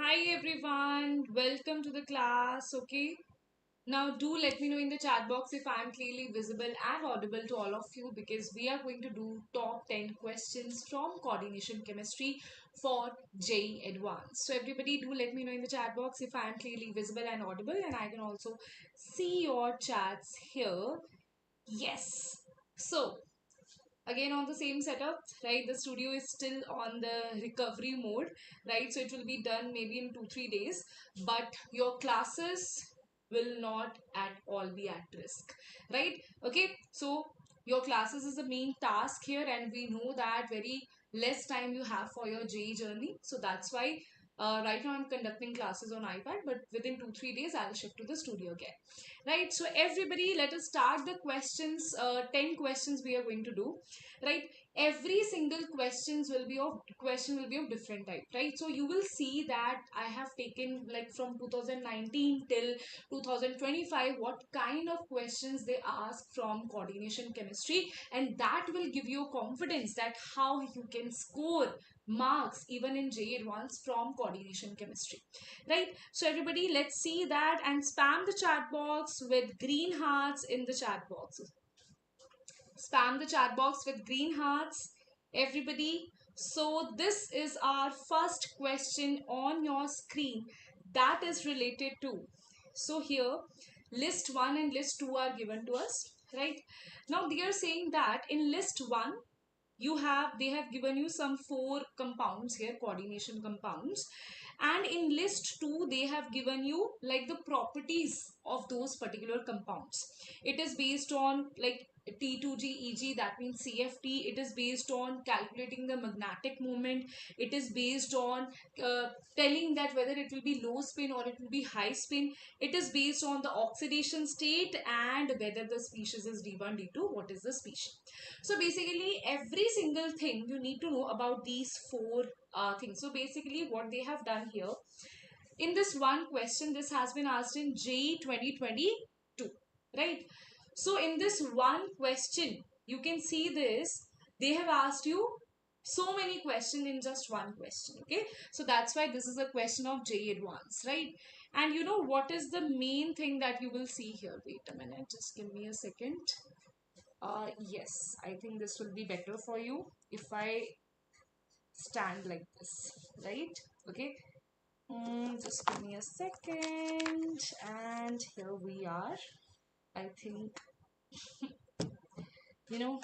Hi everyone, welcome to the class. Okay, now do let me know in the chat box if I am clearly visible and audible to all of you, because we are going to do top 10 questions from coordination chemistry for JEE Advanced. So everybody do let me know in the chat box if I am clearly visible and audible, and I can also see your chats here. Yes. So again on the same setup, right? The studio is still on the recovery mode, right? So it will be done maybe in 2-3 days, but your classes will not at all be at risk, right? Okay, so your classes is the main task here, and we know that very less time you have for your JEE journey. So that's why right now I'm conducting classes on iPad, but within 2-3 days I'll shift to the studio again, right? So everybody, let us start the questions. 10 questions we are going to do, right? Every single question will be of different type, right? So you will see that I have taken like from 2019 till 2025 what kind of questions they ask from coordination chemistry, and that will give you confidence that how you can score marks even in JEE Advanced from coordination chemistry, right? So everybody, let's see that, and spam the chat box with green hearts in the chat box. Spam the chat box with green hearts, everybody. So this is our first question on your screen that is related to, so here list 1 and list 2 are given to us, right? Now they are saying that in list 1 they have given you some 4 compounds here, coordination compounds, and in list 2 they have given you like the properties of those particular compounds. It is based on like T2G, that means CFT. It is based on calculating the magnetic moment. It is based on telling that whether it will be low spin or it will be high spin. It is based on the oxidation state and whether the species is D1, D2, what is the species. So basically every single thing you need to know about these 4 things. So basically what they have done here in this one question, this has been asked in JEE 2022, right? So in this one question, you can see this, they have asked you so many questions in just one question, okay? So that's why this is a question of JEE Advanced, right? And you know what is the main thing that you will see here? Wait a minute, just give me a second. Yes, I think this will be better for you if I stand like this, right? Okay, just give me a second, and here we are. I think, you know,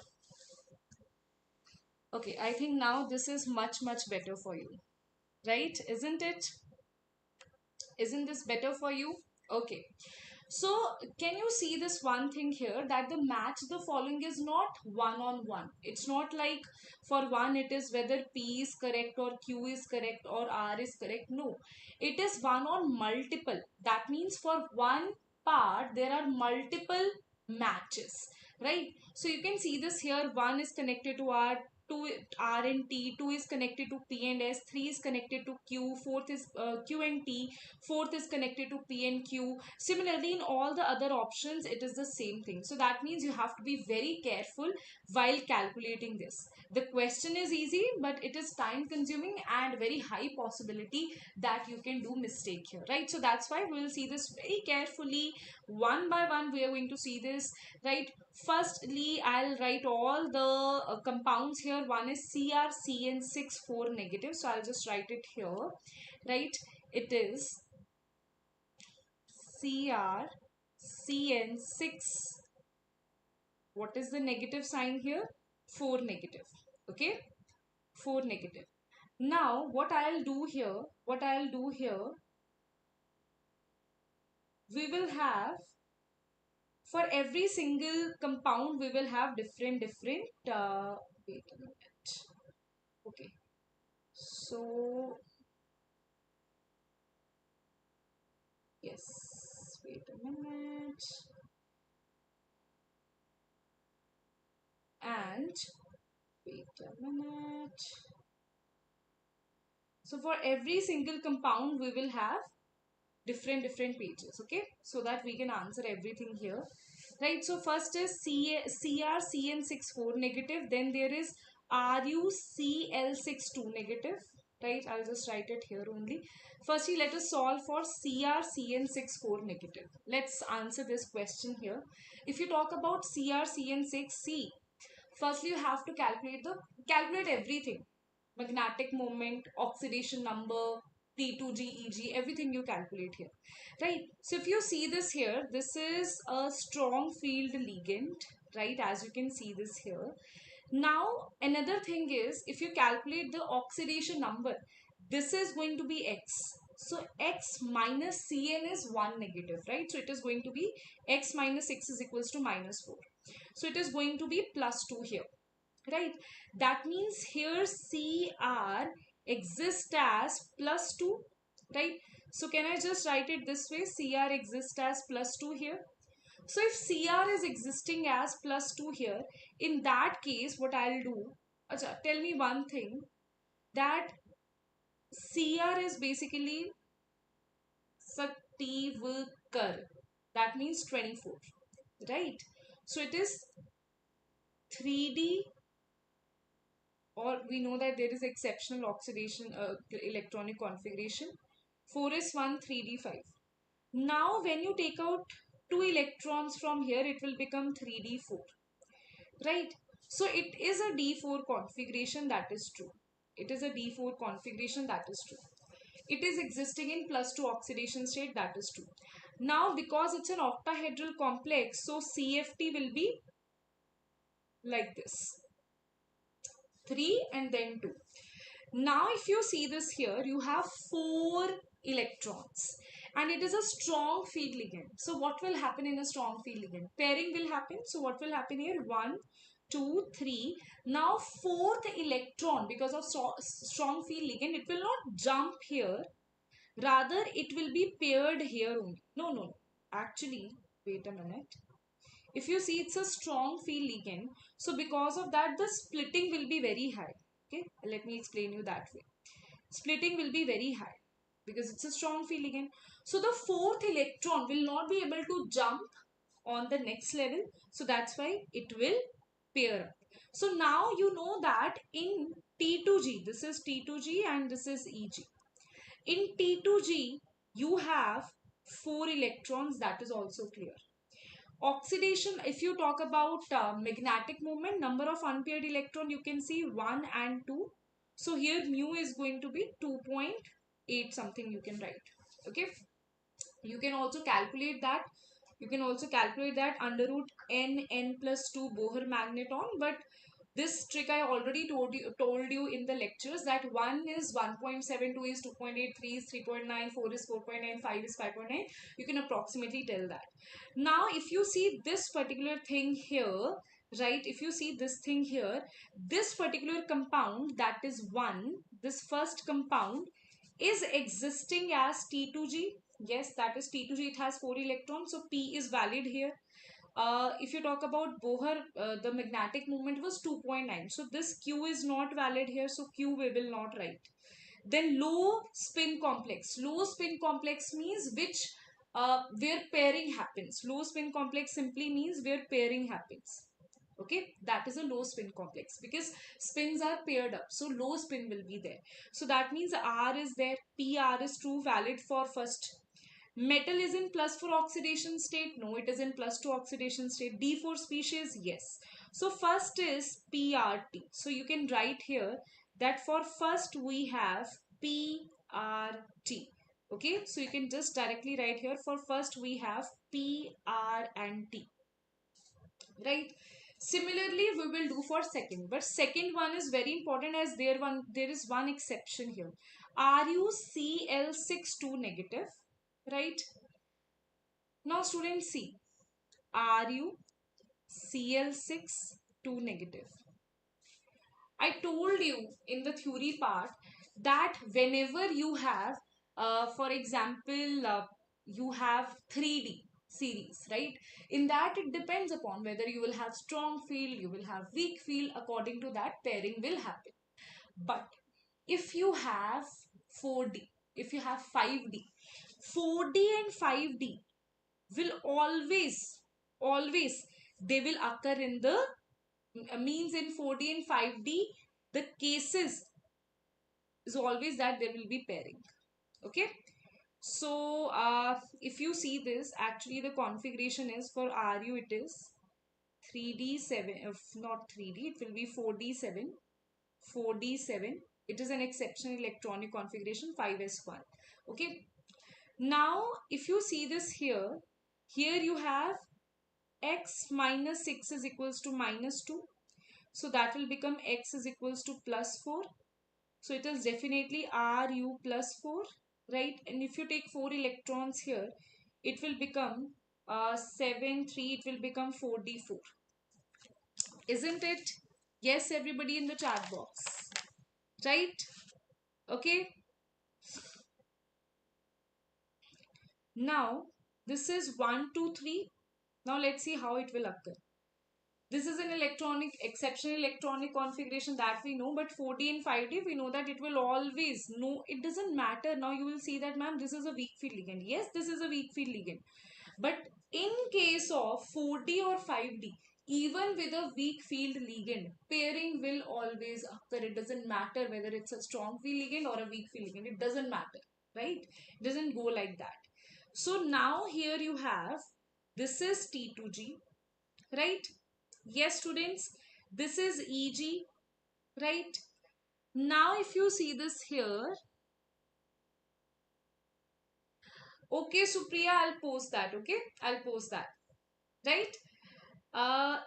okay, I think now this is much better for you, right? Isn't it? Isn't this better for you? Okay. So can you see this one thing here, that the match the following is not one on one. It's not like for one it is whether P is correct or Q is correct or R is correct. No, it is one on multiple. That means for one part there are multiple matches, right? So you can see this here, one is connected to R, 2 R and T, 2 is connected to P and S, 3 is connected to Q, fourth is Q and T, fourth is connected to P and Q. Similarly, in all the other options, it is the same thing. So that means you have to be very careful while calculating this. The question is easy, but it is time consuming and very high possibility that you can do mistake here, right? So that's why we will see this very carefully. One by one, we are going to see this, right? Firstly, I'll write all the compounds here. One is CrCN6 4 negative. So I'll just write it here, right? It is CrCN6. What is the negative sign here? 4 negative. Okay, 4 negative. Now what I'll do here, we will have, for every single compound we will have different wait a minute. Okay, so yes, wait a minute, and wait a minute. So for every single compound we will have different pages, okay, so that we can answer everything here, right? So first is CrCN6 4 negative, then there is RuCl6 2 negative, right? I'll just write it here only. Firstly, let us solve for CrCN6 4 negative. Let's answer this question here. If you talk about CrCN6C, firstly you have to calculate everything. Magnetic moment, oxidation number, T2G, EG, everything you calculate here, right? So if you see this here, this is a strong field ligand, right? As you can see this here. Now, another thing is, if you calculate the oxidation number, this is going to be X. So, X minus Cn is 1 negative, right? So, it is going to be X minus 6 is equals to minus 4. So, it is going to be plus 2 here, right? That means here Cr exists as plus 2, right? So, can I just write it this way? Cr exists as plus 2 here. So if Cr is existing as plus 2 here, in that case, what I'll do, acha, tell me one thing, that Cr is basically Sativkar. That means 24, right? So it is 3D, or we know that there is exceptional oxidation electronic configuration. 4 is 1, 3D 5. Now when you take out 2 electrons from here, it will become 3D 4. Right? So it is a D4 configuration, that is true. It is a D4 configuration, that is true. It is existing in plus 2 oxidation state, that is true. Now because it's an octahedral complex, so CFT will be like this. 3 and then 2. Now if you see this here, you have 4 electrons and it is a strong field ligand. So what will happen in a strong field ligand? Pairing will happen. So what will happen here? 1, 2, 3. Now fourth electron, because of strong field ligand, it will not jump here. Rather it will be paired here only. No. Actually, wait a minute. If you see, it's a strong field ligand. So because of that, the splitting will be very high. Okay, let me explain you that way. Splitting will be very high because it's a strong field ligand. So the fourth electron will not be able to jump on the next level. So that's why it will pair up. So now you know that in T2G, this is T2G and this is EG. In T2G, you have 4 electrons, that is also clear. Oxidation, if you talk about magnetic moment, number of unpaired electron, you can see 1 and 2. So here mu is going to be 2.8 something you can write. Okay. You can also calculate that. You can also calculate that under root n plus 2 Bohr magneton. But this trick I already told you in the lectures, that 1 is 1.7, 2 is 2.8, 3 is 3.9, 4 is 4.9, 5 is 5.9. You can approximately tell that. Now, if you see this particular thing here, right, if you see this thing here, this particular compound, that is 1, this first compound is existing as T2G. Yes, that is T2G. It has 4 electrons. So P is valid here. If you talk about Bohr, the magnetic moment was 2.9. So this Q is not valid here. So Q we will not write. Then low spin complex. Low spin complex means where pairing happens. Low spin complex simply means where pairing happens. Okay, that is a low spin complex because spins are paired up. So low spin will be there. So that means R is there. PR is true, valid for first. Metal is in plus 4 oxidation state. No, it is in plus 2 oxidation state. D4 species, yes. So first is PRT. So you can write here that for first we have PRT. Okay, so you can just directly write here for first we have PR and T. Right? Similarly, we will do for second, but second one is very important as there is one exception here. RuCl62 negative, right? Now students see, RuCl62 negative. I told you in the theory part that whenever you have, for example, you have 3D series, right? In that it depends upon whether you will have strong field, you will have weak field. According to that, pairing will happen. But if you have 4D, if you have 5D, 4D and 5D will always, they will occur in the means in 4D and 5D, the cases is always that there will be pairing. Okay. So if you see this, actually the configuration is for RU, it is 3D7, if not 3D, it will be 4D7. 4D7. It is an exceptional electronic configuration 5s1. Okay. Now, if you see this here, here you have x minus 6 is equals to minus 2. So that will become x is equals to plus 4. So it is definitely Ru plus 4, right? And if you take 4 electrons here, it will become 7, 3, it will become 4d4. Isn't it? Yes, everybody in the chat box. Right? Okay. Now, this is 1, 2, 3. Now, let's see how it will occur. This is an exceptional electronic configuration that we know, but 4D and 5D, we know that it will always, no, it doesn't matter. Now you will see that, ma'am, this is a weak field ligand. Yes, this is a weak field ligand. But in case of 4D or 5D, even with a weak field ligand, pairing will always occur. It doesn't matter whether it's a strong field ligand or a weak field ligand. It doesn't matter, right? It doesn't go like that. So now here you have, this is T2G, right? Yes, students, this is EG, right? Now, if you see this here, okay, Supriya, I'll post that, okay? I'll post that, right?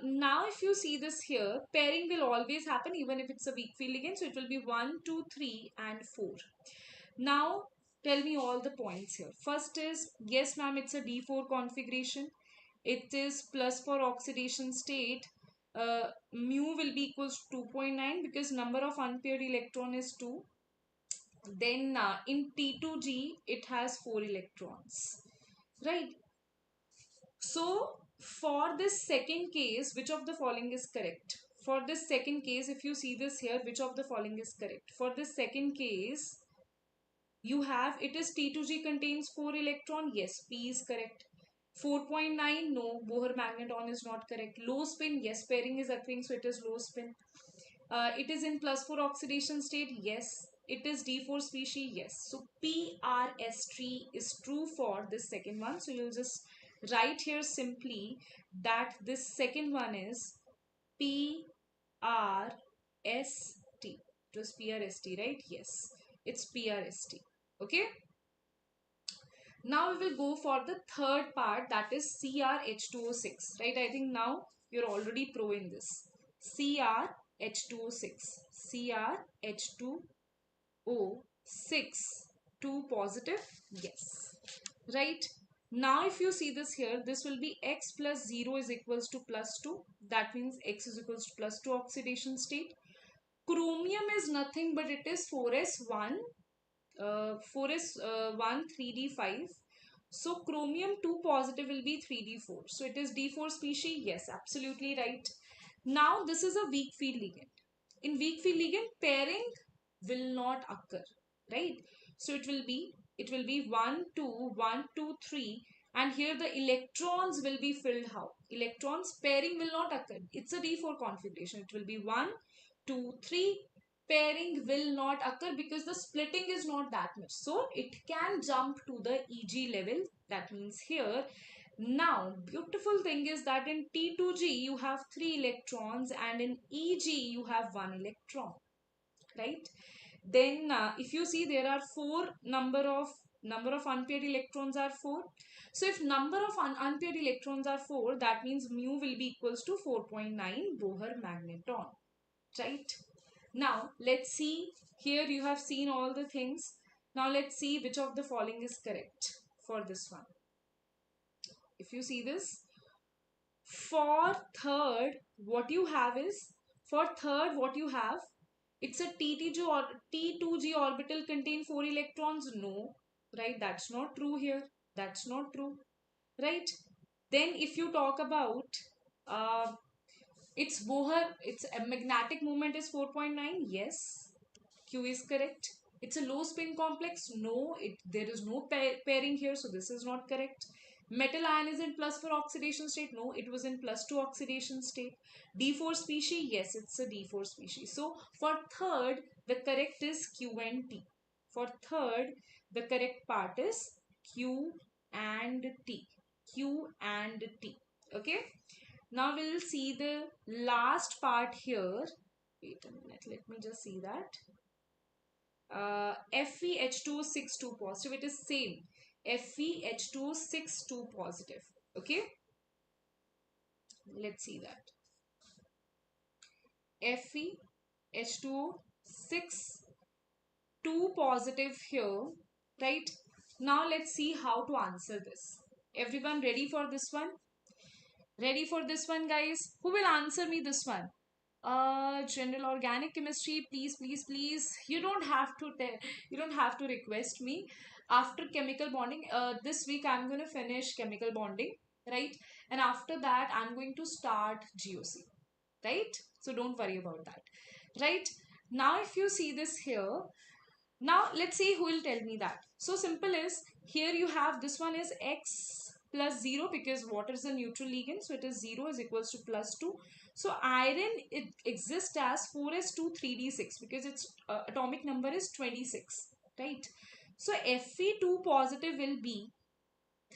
Now, if you see this here, pairing will always happen even if it's a weak field ligand. So, it will be 1, 2, 3 and 4. Now, tell me all the points here. First is, yes, ma'am, it's a D4 configuration. It is plus for oxidation state. Mu will be equals to 2.9 because number of unpaired electron is 2. Then in T2G, it has 4 electrons, right? So for this second case, which of the following is correct? For this second case, if you see this here, which of the following is correct? For this second case, you have, it is T2G contains 4 electron. Yes, P is correct. 4.9, no, Bohr magneton is not correct. Low spin, yes, pairing is occurring, so it is low spin. It is in plus 4 oxidation state, yes. It is D4 species, yes. So PRS3 is true for this second one. So you'll just write here simply that this second one is PRST. It was PRST, right? Yes, it's PRST. Okay. Now we will go for the third part, that is CrH2O6, right? I think now you're already pro in this. CrH2O6. CrH2O6. 2 positive? Yes. Right? Now if you see this here, this will be x plus 0 is equals to plus 2. That means x is equals to plus 2 oxidation state. Chromium is nothing but it is 4s1 4s1 3d5. So chromium 2 positive will be 3d4. So it is d4 species. Yes, absolutely right. Now this is a weak field ligand. In weak field ligand, pairing will not occur, right? So it will be 1 2 1 2 3, and here the electrons will be filled. How? Electrons pairing will not occur. It's a d4 configuration. It will be 1 2 3. Pairing will not occur because the splitting is not that much. So it can jump to the EG level. That means here. Now, beautiful thing is that in T2G you have 3 electrons and in EG you have 1 electron, right? Then if you see, there are 4 number of unpaired electrons are 4. So if number of unpaired electrons are 4, that means mu will be equals to 4.9 Bohr magneton, right? Now, let's see. Here you have seen all the things. Now, let's see which of the following is correct for this one. If you see this, for third, what you have is, it's a T2G or T2G orbital contain 4 electrons. No, right? That's not true here. That's not true, right? Then if you talk about uh, its Bohr, its magnetic moment is 4.9. Yes, Q is correct. It's a low spin complex. No, there is no pairing here, so this is not correct. Metal ion is in plus 4 oxidation state. No, it was in plus 2 oxidation state. D4 species. Yes, it's a D4 species. So for third, the correct is Q and T. For third, the correct part is Q and T. Q and T. Okay. Now we'll see the last part here. Wait a minute. Let me just see that. FeH262 positive. It is same. FeH262 positive. Okay. Let's see that. FeH262 positive here. Right. Now let's see how to answer this. Everyone ready for this one? Ready for this one, guys? Who will answer me this one? General organic chemistry, please, please, please. You don't have to request me. After chemical bonding, this week I'm going to finish chemical bonding, right? And after that, I'm going to start GOC, right? So don't worry about that, right? Now, if you see this here, now let's see who will tell me that. So simple is, here you have this one is X plus 0 because water is a neutral ligand. So it is 0 is equals to plus 2. So iron, it exists as 4s2 3d6 because its atomic number is 26, right? So Fe2 positive will be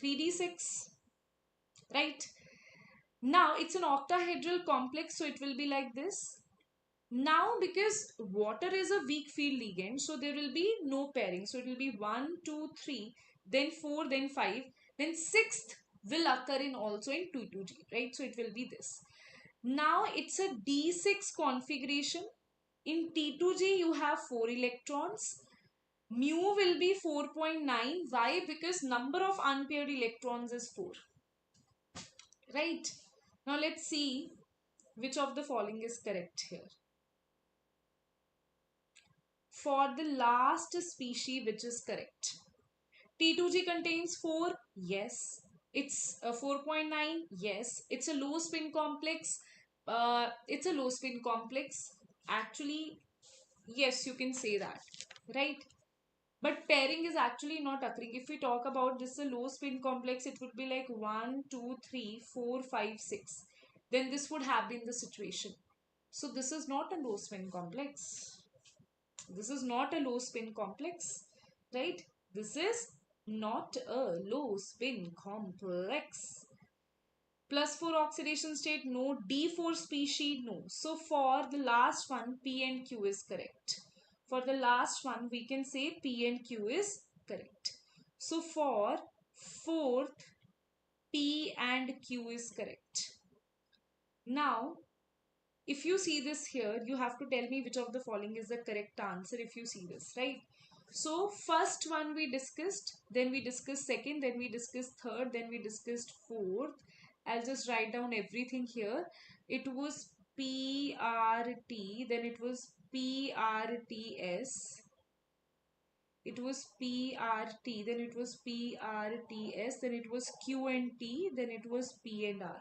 3d6, right? Now it's an octahedral complex, so it will be like this. Now, because water is a weak field ligand, so there will be no pairing. So it will be 1, 2, 3, then 4, then 5, then 6th will occur in also in T2G, right? So it will be this. Now it's a D6 configuration. In T2G, you have 4 electrons. Mu will be 4.9. Why? Because number of unpaired electrons is 4. Right? Now let's see which of the following is correct here. For the last species, which is correct. T2G contains 4. Yes. It's a 4.9. Yes. It's a low spin complex. It's a low spin complex. Actually, yes, you can say that. Right? But pairing is actually not occurring. If we talk about this a low spin complex, it would be like 1, 2, 3, 4, 5, 6. Then this would have been the situation. So this is not a low spin complex. This is not a low spin complex, right? This is not a low spin complex. +4 oxidation state, no. D4 species, no. So for the last one, P and Q is correct. For the last one, we can say P and Q is correct. So for fourth, P and Q is correct. Now, if you see this here, you have to tell me which of the following is the correct answer if you see this, right? So first one we discussed, then we discussed second, then we discussed third, then we discussed fourth. I'll just write down everything here. It was PRT, then it was PRTS. It was PRT, then it was PRTS, then it was Q and T, then it was P and R.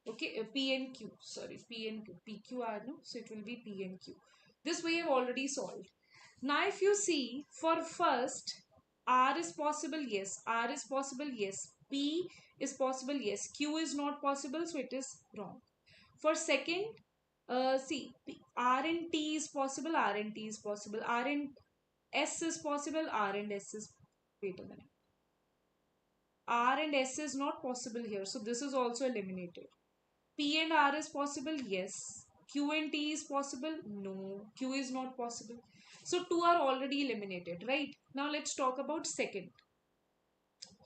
Okay, P and Q, sorry, P and Q, PQR, no, so it will be P and Q. This we have already solved. Now if you see, for first, R is possible, yes, R is possible, yes, P is possible, yes, Q is not possible, so it is wrong. For second, see, R and T is possible, R and T is possible, R and S is possible, R and S is, wait a minute, R and S is not possible here, so this is also eliminated. P and R is possible? Yes. Q and T is possible? No. Q is not possible. So 2 are already eliminated, right? Now let's talk about second.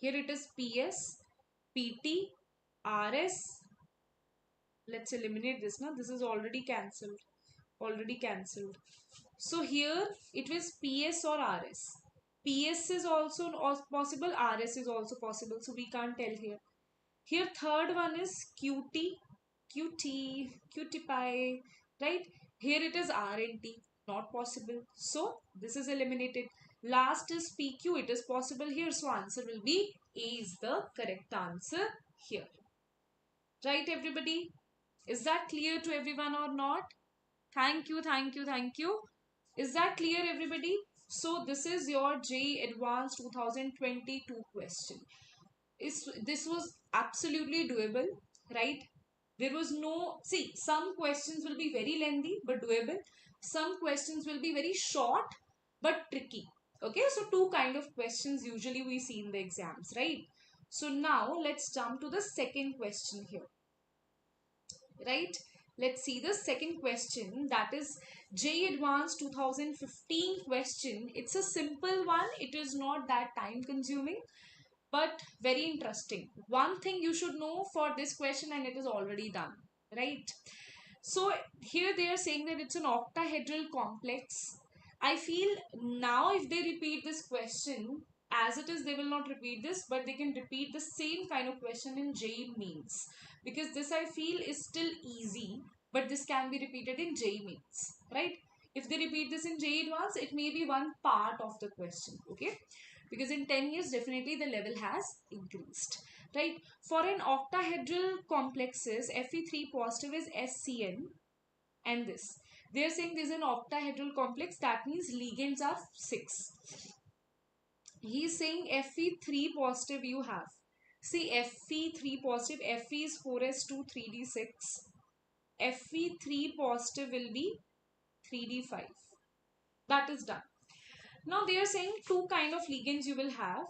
Here it is PS, PT, RS. Let's eliminate this now. This is already cancelled. Already cancelled. So here it was PS or RS. PS is also possible. RS is also possible. So we can't tell here. Here third one is QT, QT pie, right? Here it is R and T, not possible. So this is eliminated. Last is PQ, it is possible here. So answer will be A is the correct answer here. Right, everybody? Is that clear to everyone or not? Thank you, thank you, thank you. Is that clear, everybody? So this is your JEE Advanced 2022 question. This was absolutely doable, right? There was no, see, some questions will be very lengthy but doable. Some questions will be very short but tricky. Okay, so two kind of questions usually we see in the exams, right? So now let's jump to the second question here, right? Let's see the second question, that is JEE Advanced 2015 question. It's a simple one. It is not that time consuming, but very interesting. One thing you should know for this question, and it is already done, right? So here they are saying that it's an octahedral complex. I feel now if they repeat this question as it is, they will not repeat this, but they can repeat the same kind of question in JEE Mains, because this I feel is still easy, but this can be repeated in JEE Mains, right? If they repeat this in JEE Advanced, it may be one part of the question, okay? Because in 10 years, definitely the level has increased, right? For an octahedral complexes, Fe3 positive is SCN, and this. They are saying this is an octahedral complex, that means ligands are 6. He is saying Fe3 positive you have. See, Fe3 positive, Fe is 4s2 3d6. Fe3 positive will be 3d5. That is done. Now they are saying two kind of ligands you will have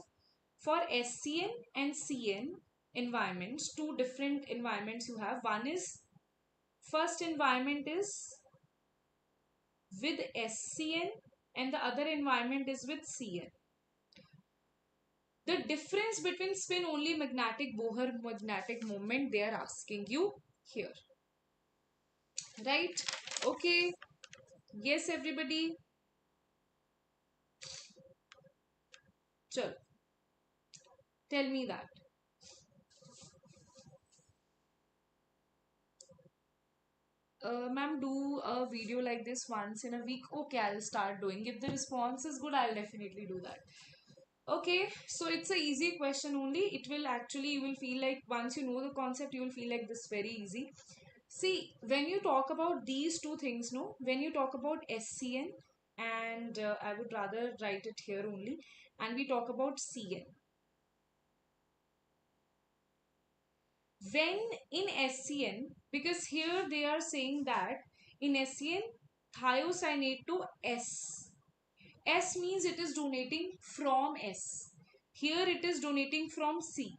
for SCN and CN environments. Two different environments you have. One is, first environment is with SCN and the other environment is with CN. The difference between spin only magnetic Bohr magnetic moment they are asking you here, right? Okay, yes everybody, chalo, tell me that. Ma'am, do a video like this once in a week. Okay, I'll start doing. If the response is good, I'll definitely do that. Okay, so it's a easy question only. It will actually, you will feel like once you know the concept, you will feel like this very easy. See, when you talk about these two things, no, when you talk about SCN, and I would rather write it here only, and we talk about CN. When in SCN, because here they are saying that in SCN, thiocyanate to S. S means it is donating from S. Here it is donating from C.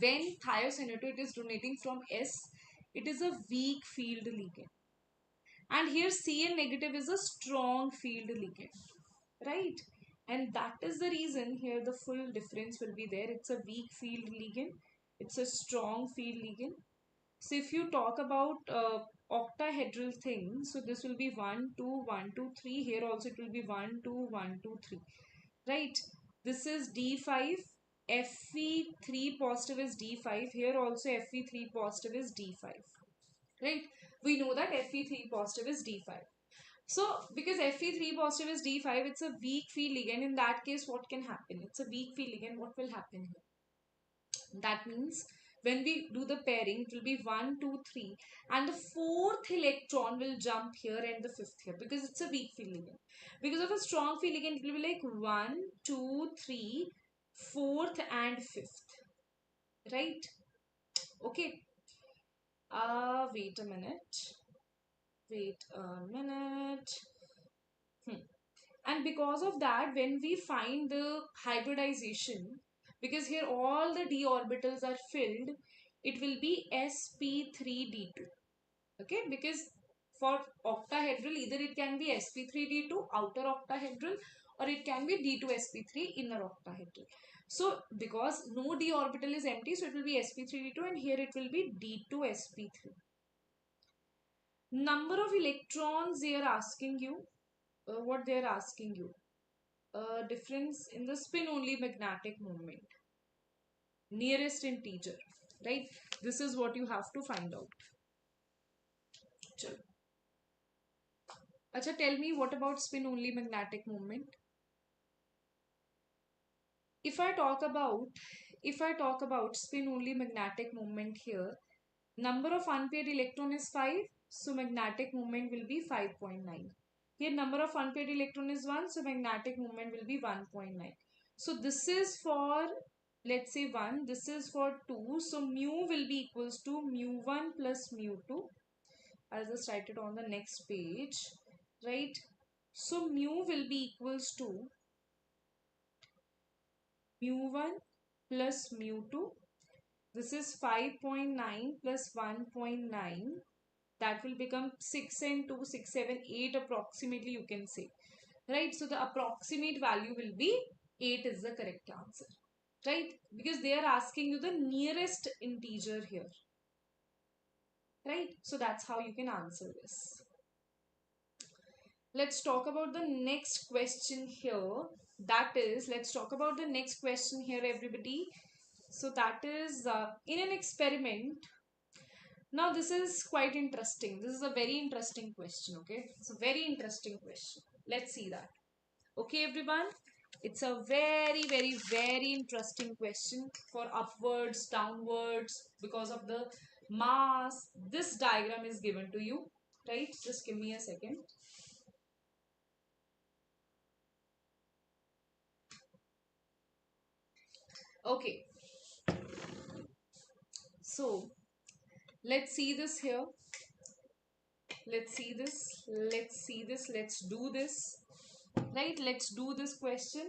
When thiocyanate it is donating from S, it is a weak field ligand. And here Cn negative is a strong field ligand, right? And that is the reason here the full difference will be there. It's a weak field ligand, it's a strong field ligand. So if you talk about octahedral thing, so this will be 1 2 1 2 3. Here also it will be 1 2 1 2 3, right? This is D5. Fe3 positive is D5. Here also Fe3 positive is D5, right? We know that Fe3 positive is D5. So because Fe3 positive is D5, it's a weak field ligand. In that case, what can happen? It's a weak field ligand. What will happen here? That means when we do the pairing, it will be 1 2 3, and the fourth electron will jump here and the fifth here, because it's a weak field ligand. Because of a strong field ligand, it will be like 1 2 3 fourth and fifth, right? Okay. Wait a minute. Wait a minute. And because of that, when we find the hybridization, because here all the d orbitals are filled, it will be sp3d2. Okay, because for octahedral, either it can be sp3d2 outer octahedral, or it can be d2sp3 inner octahedral. So because no d orbital is empty, so it will be sp3d2, and here it will be d2sp3. Number of electrons they are asking you. What they are asking you? Difference in the spin only magnetic moment, nearest integer, right? This is what you have to find out. Chalo. Acha, tell me, what about spin only magnetic moment? If I talk about spin only magnetic moment here, number of unpaired electron is 5, so magnetic moment will be 5.9. Here number of unpaired electron is 1, so magnetic moment will be 1.9. So this is for, let's say 1, this is for 2, so mu will be equals to mu1 plus mu2. I'll just write it on the next page, right? So mu will be equals to mu1 plus mu2. This is 5.9 plus 1.9. That will become 6 and 2, 6, 7, 8 approximately, you can say. Right? So the approximate value will be 8 is the correct answer. Right? Because they are asking you the nearest integer here. Right? So that's how you can answer this. Let's talk about the next question here. That is, let's talk about the next question here, everybody. So that is in an experiment. Now this is quite interesting. This is a very interesting question, okay? It's a very interesting question. Let's see that. Okay, everyone? It's a very, very, very interesting question for upwards, downwards, because of the mass. This diagram is given to you, right? Just give me a second. Okay. So, let's see this here. Let's see this. Let's see this. Let's do this. Right? Let's do this question.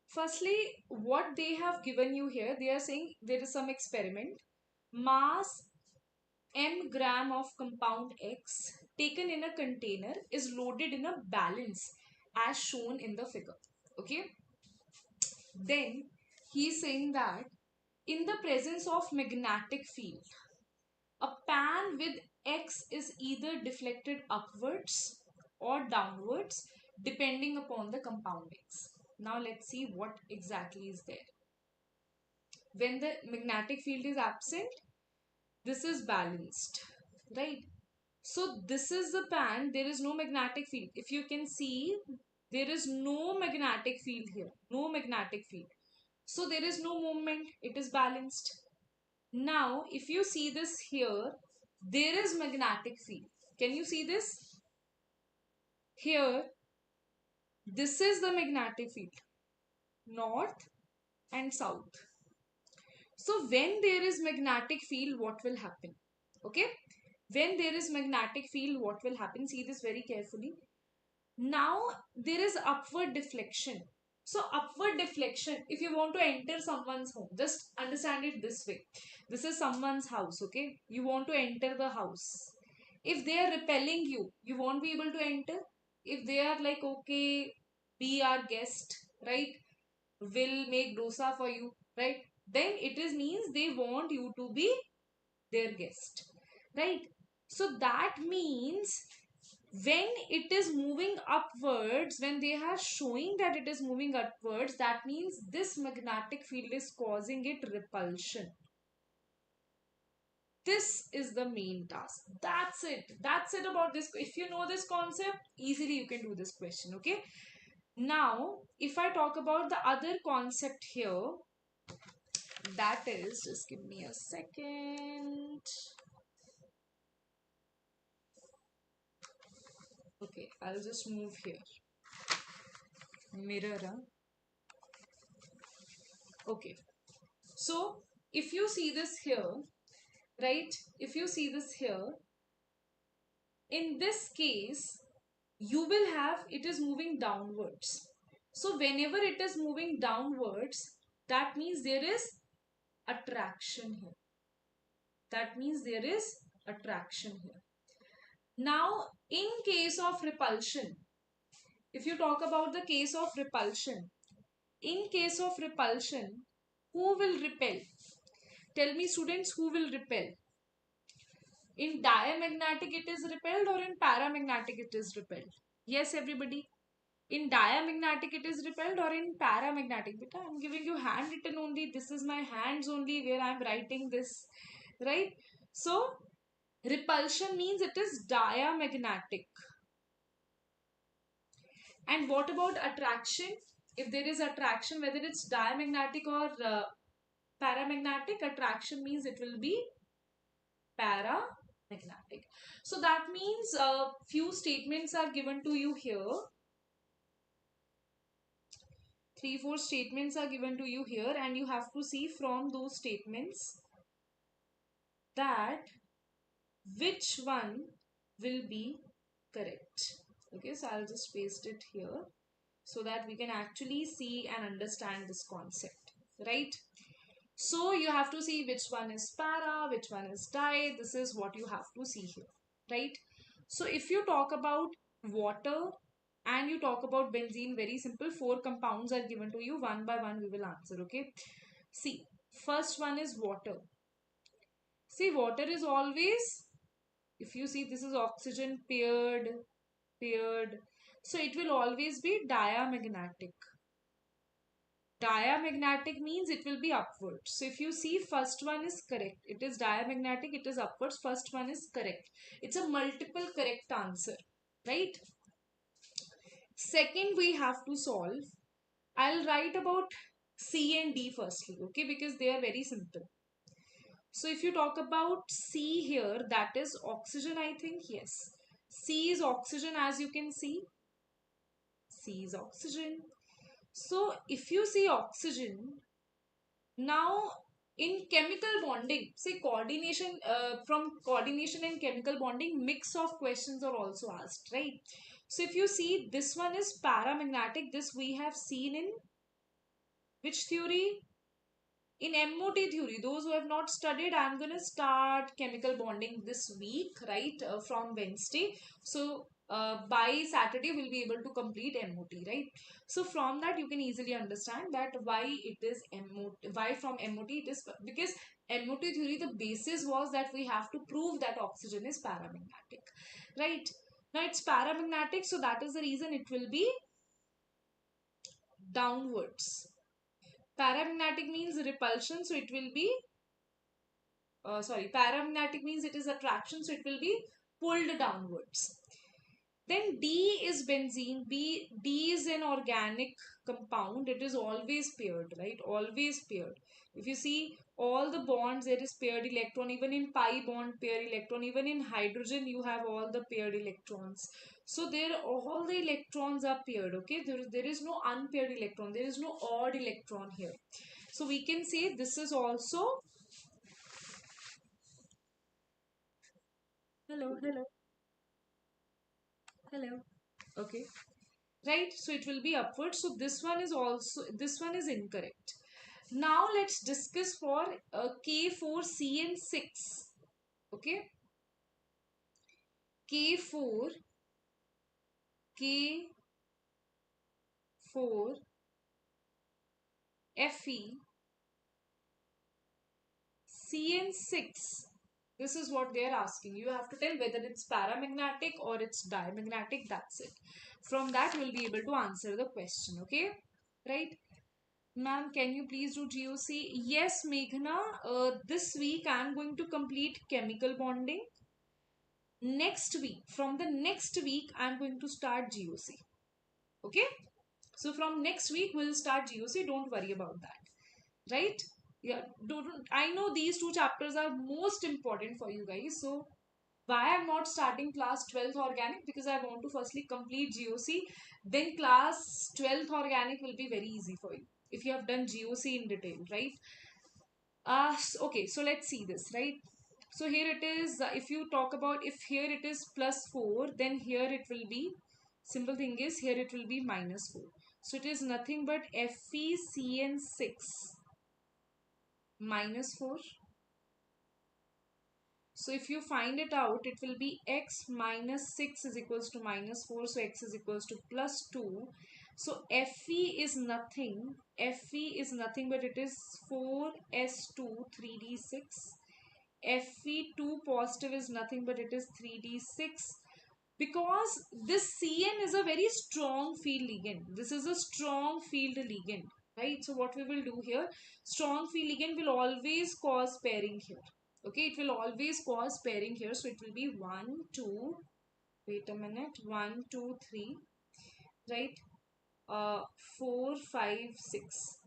Firstly, what they have given you here, they are saying there is some experiment. Mass m gram of compound X taken in a container is loaded in a balance as shown in the figure. Okay. Then he is saying that in the presence of magnetic field, a pan with X is either deflected upwards or downwards depending upon the compound X. Now let's see what exactly is there. When the magnetic field is absent, this is balanced, right? So this is the pan, there is no magnetic field. If you can see, there is no magnetic field here, no magnetic field. So there is no movement, it is balanced. Now, if you see this here, there is magnetic field. Can you see this? Here, this is the magnetic field, north and south. So when there is magnetic field, what will happen? Okay. When there is magnetic field, what will happen? See this very carefully. Now there is upward deflection. So upward deflection, if you want to enter someone's home, just understand it this way. This is someone's house, okay? You want to enter the house. If they are repelling you, you won't be able to enter. If they are like, okay, be our guest, right? Will make dosa for you, right? Then it is means they want you to be their guest, right? So that means when it is moving upwards, when they are showing that it is moving upwards, that means this magnetic field is causing it repulsion. This is the main task. That's it. That's it about this. If you know this concept, easily you can do this question, okay? Now, if I talk about the other concept here, that is, just give me a second. Okay, I'll just move here. Mirror. Okay. So, if you see this here, right? If you see this here, in this case, you will have it is moving downwards. So, whenever it is moving downwards, that means there is attraction here. That means there is attraction here. Now, in case of repulsion, if you talk about the case of repulsion, in case of repulsion, who will repel? Tell me, students, who will repel? In diamagnetic it is repelled or in paramagnetic it is repelled? Yes, everybody. In diamagnetic it is repelled or in paramagnetic? Beta, I'm giving you handwritten only. This is my hands only where I'm writing this, right? So, repulsion means it is diamagnetic. And what about attraction? If there is attraction, whether it's diamagnetic or paramagnetic, attraction means it will be paramagnetic. So that means few statements are given to you here. 3-4 statements are given to you here and you have to see from those statements that which one will be correct. Okay, so I'll just paste it here so that we can actually see and understand this concept, right? So you have to see which one is para, which one is di. This is what you have to see here, right? So if you talk about water and you talk about benzene, very simple. 4 compounds are given to you. One by one we will answer, okay? See, first one is water. See, water is always, if you see this is oxygen paired. So it will always be diamagnetic. Diamagnetic means it will be upwards. So if you see first one is correct. It is diamagnetic, it is upwards. First one is correct. It's a multiple correct answer, right? Second we have to solve. I'll write about C and D firstly, okay, because they are very simple. So if you talk about C here, that is oxygen, I think, yes. C is oxygen, as you can see. C is oxygen. So if you see oxygen, now in chemical bonding, say coordination, from coordination and chemical bonding, mix of questions are also asked, right? So if you see this one is paramagnetic, this we have seen in which theory? In MOT theory. Those who have not studied, I'm going to start chemical bonding this week, right? From Wednesday. So by Saturday, we'll be able to complete MOT, right? So from that, you can easily understand that why it is MOT, why from MOT it is, because MOT theory, the basis was that we have to prove that oxygen is paramagnetic, right? Now it's paramagnetic, so that is the reason it will be downwards. Paramagnetic means repulsion, so it will be paramagnetic means it is attraction, so it will be pulled downwards. Then D is benzene. D is an organic compound. It is always paired, right? Always paired. If you see all the bonds, there is paired electron. Even in pi bond, pair electron. Even in hydrogen, you have all the paired electrons. So there, all the electrons are paired. Okay, there is no unpaired electron. There is no odd electron here. So we can say this is also. Hello. Okay, right, so it will be upward. So this one is also, this one is incorrect. Now let's discuss for K4, C and 6. Okay, K4, K4, Fe, C and 6. This is what they are asking. You have to tell whether it's paramagnetic or it's diamagnetic. That's it. From that, you will be able to answer the question. Okay, right? Ma'am, can you please do GOC? Yes, Meghna. This week I am going to complete chemical bonding. Next week, from the next week, I am going to start GOC. Okay? So from next week, we'll start GOC. Don't worry about that. Right? Yeah. Don't. I know these two chapters are most important for you guys. So why I'm not starting class 12th organic? Because I want to firstly complete GOC. Then class 12th organic will be very easy for you if you have done GOC in detail, right? Okay, so let's see this, right? So here it is, if you talk about, if here it is plus 4, then here it will be, simple thing is, here it will be minus 4. So it is nothing but FeCN6 minus 4. So if you find it out, it will be x minus 6 is equals to minus 4. So x is equals to plus 2. So Fe is nothing. Fe is nothing but it is 4s2 3d6. Fe2 positive is nothing but it is 3d6. Because this Cn is a very strong field ligand. This is a strong field ligand. Right? So what we will do here, strong field ligand will always cause pairing here. Okay, it will always cause pairing here. So it will be 1, 2, wait a minute, 1, 2, 3, right? 4, 5, 6.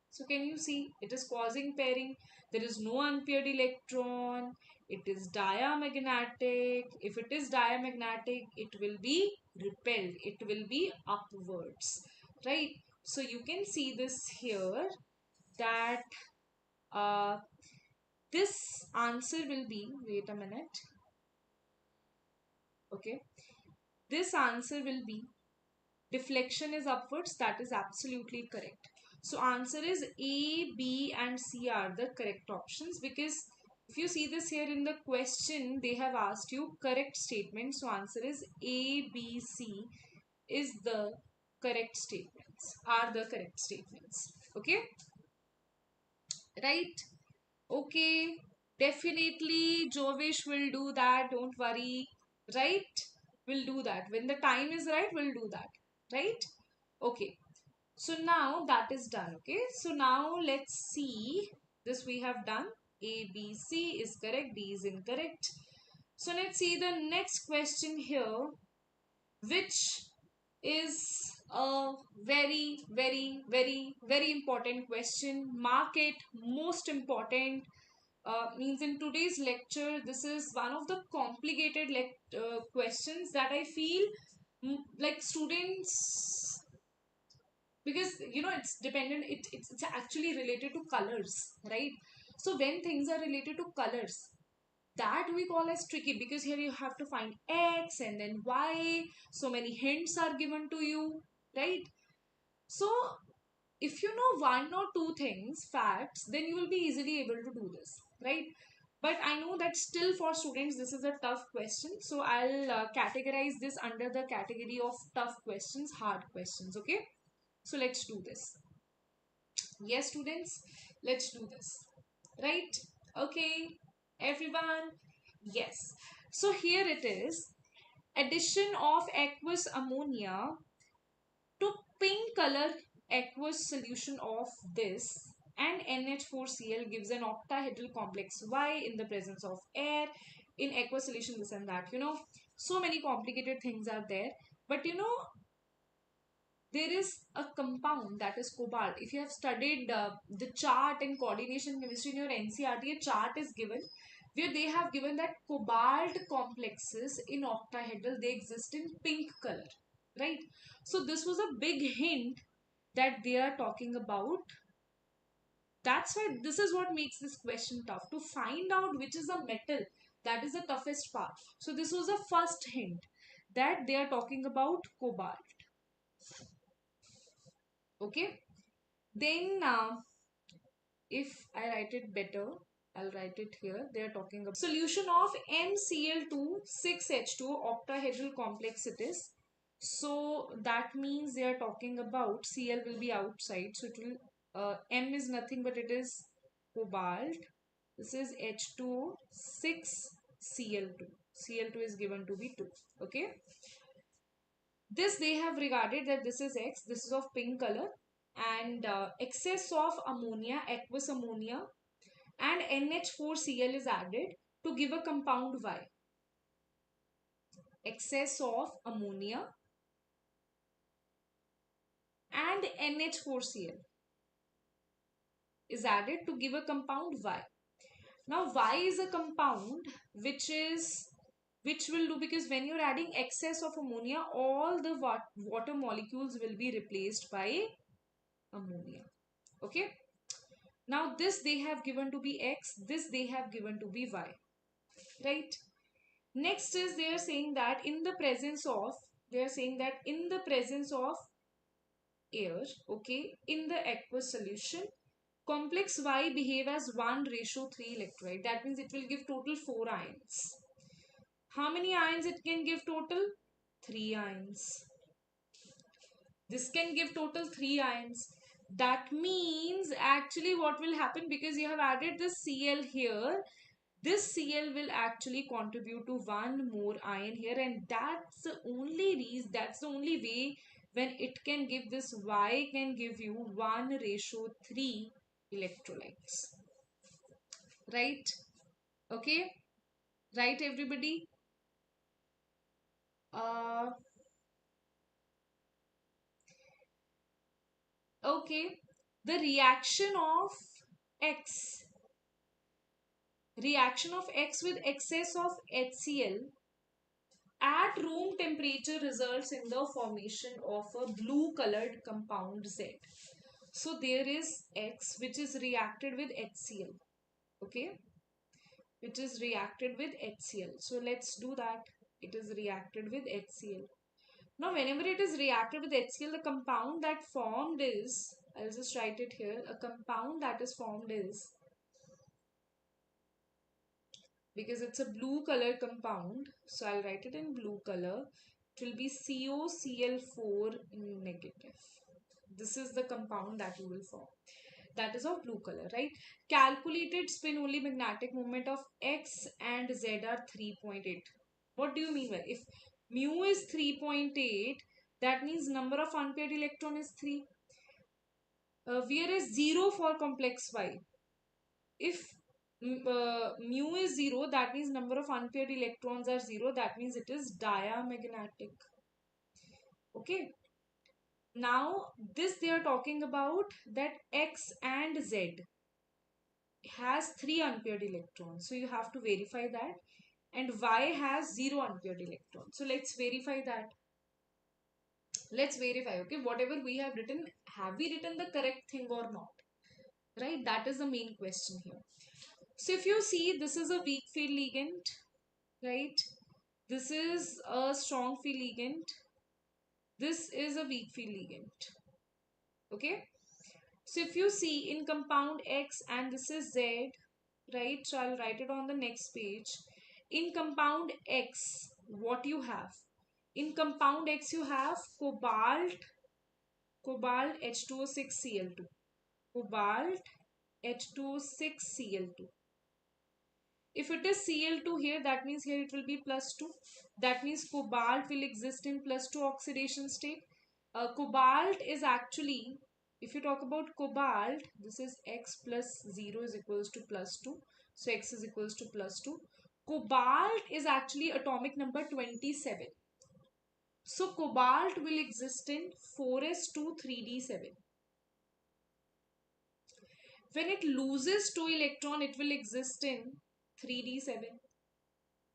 So can you see it is causing pairing? There is no unpaired electron. It is diamagnetic. If it is diamagnetic, it will be repelled. It will be upwards, right? So you can see this here that uh, this answer will be, wait a minute, okay, this answer will be deflection is upwards. That is absolutely correct. So answer is A, B and C are the correct options, because if you see this here in the question, they have asked you correct statement. So answer is A, B, C is the correct statements, are the correct statements. Okay, right? Okay, definitely Jovish will do that, don't worry, right? We'll do that. When the time is right, we'll do that, right? Okay, so now that is done. Okay, so now let's see. This we have done. A, B, C is correct, D is incorrect. So let's see the next question here, which is a very, very, very, very important question. Mark it, most important. Means in today's lecture, this is one of the complicated questions that I feel like students, because it's dependent, it's actually related to colors, right? So when things are related to colors, that we call as tricky, because here you have to find x and then y, so many hints are given to you, right? So if you know one or two things, facts, then you will be easily able to do this, right? But I know that still for students this is a tough question, so I'll categorize this under the category of tough questions, hard questions. Okay, so let's do this. Yes, students, let's do this. Right? Okay, everyone. Yes. So here it is. Addition of aqueous ammonia to pink color aqueous solution of this and NH4Cl gives an octahedral complex Y in the presence of air in aqueous solution, this and that. So many complicated things are there. But there is a compound that is cobalt. If you have studied the chart and coordination chemistry in your NCRT, a chart is given where they have given that cobalt complexes in octahedral, they exist in pink color, right? So this was a big hint that they are talking about. That's why this is what makes this question tough, to find out which is a metal. That is the toughest part. So this was a first hint that they are talking about cobalt. Okay, then if I write it better, I'll write it here. They are talking about solution of MCl2 6H2 octahedral complex it is. So that means they are talking about Cl will be outside. So it will M is nothing but it is cobalt. This is H2O 6 Cl2. Cl2 is given to be 2. Okay. This they have regarded that this is X, this is of pink color, and excess of ammonia, aqueous ammonia, and NH4Cl is added to give a compound Y. Excess of ammonia and NH4Cl is added to give a compound Y. Now Y is a compound which will do, because when you're adding excess of ammonia, all the water molecules will be replaced by ammonia. Okay. Now this they have given to be X, this they have given to be Y. Right. Next is they are saying that in the presence of, air, okay, in the aqueous solution, complex Y behave as 1:3 electrolyte. That means it will give total 4 ions. How many ions it can give total? 3 ions. This can give total 3 ions. That means actually what will happen, because you have added the Cl here, this Cl will actually contribute to one more ion here, and that's the only reason, that's the only way when it can give this Y can give you 1:3 electrolytes. Right? Okay? Right, everybody? Uh, okay. The X reaction of X with excess of HCl at room temperature results in the formation of a blue colored compound Z. So there is X which is reacted with HCl. Okay. which is reacted with HCl. So let's do that. It is reacted with HCl. Now whenever it is reacted with HCl, the compound that formed is, I'll just write it here, a compound that is formed is, because it's a blue color compound, so I'll write it in blue color, it will be COCl4 negative. This is the compound that you will form. That is of blue color, right? Calculated spin only magnetic moment of X and Z are 3.8. What do you mean by if mu is 3.8? That means number of unpaired electron is 3. Whereas 0 for complex Y. If mu is 0, that means number of unpaired electrons are 0. That means it is diamagnetic. Okay. Now, this they are talking about that X and Z has 3 unpaired electrons. So, you have to verify that. And Y has 0 unpaired electrons. So, let's verify that. Let's verify, okay, whatever we have written, have we written the correct thing or not? Right, that is the main question here. So, if you see, this is a weak field ligand, right? This is a strong field ligand. This is a weak field ligand. Okay. So if you see in compound X and this is Z, right? So I'll write it on the next page. In compound X, what you have? In compound X, you have cobalt H2O6Cl2. Cobalt H2O6Cl2. If it is Cl2 here, that means here it will be plus 2. That means cobalt will exist in plus 2 oxidation state. Cobalt is actually, if you talk about cobalt, this is X plus 0 is equals to plus 2. So X is equals to plus 2. Cobalt is actually atomic number 27. So cobalt will exist in 4s2 3d7. When it loses 2 electron, it will exist in 3d7.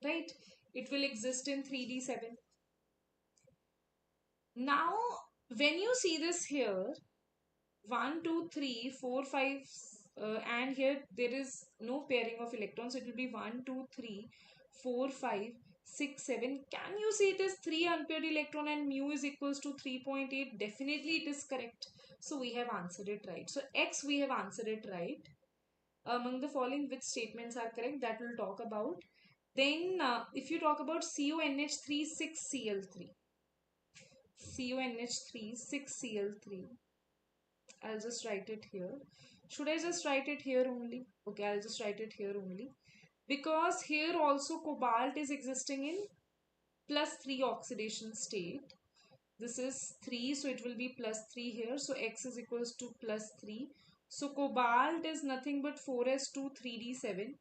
Right? It will exist in 3d7. Now, when you see this here, 1, 2, 3, 4, 5, and here there is no pairing of electrons. So it will be 1, 2, 3, 4, 5, 6, 7. Can you see it is 3 unpaired electron and mu is equals to 3.8? Definitely it is correct. So we have answered it right. So X we have answered it right. Among the following, which statements are correct? That we'll talk about. Then if you talk about CONH3 6Cl3. CONH3 6Cl3. I'll just write it here. Should I just write it here only? Okay, I'll just write it here only. Because here also cobalt is existing in plus 3 oxidation state. This is 3, so it will be plus 3 here. So X is equals to plus 3. So cobalt is nothing but 4s2 3d7.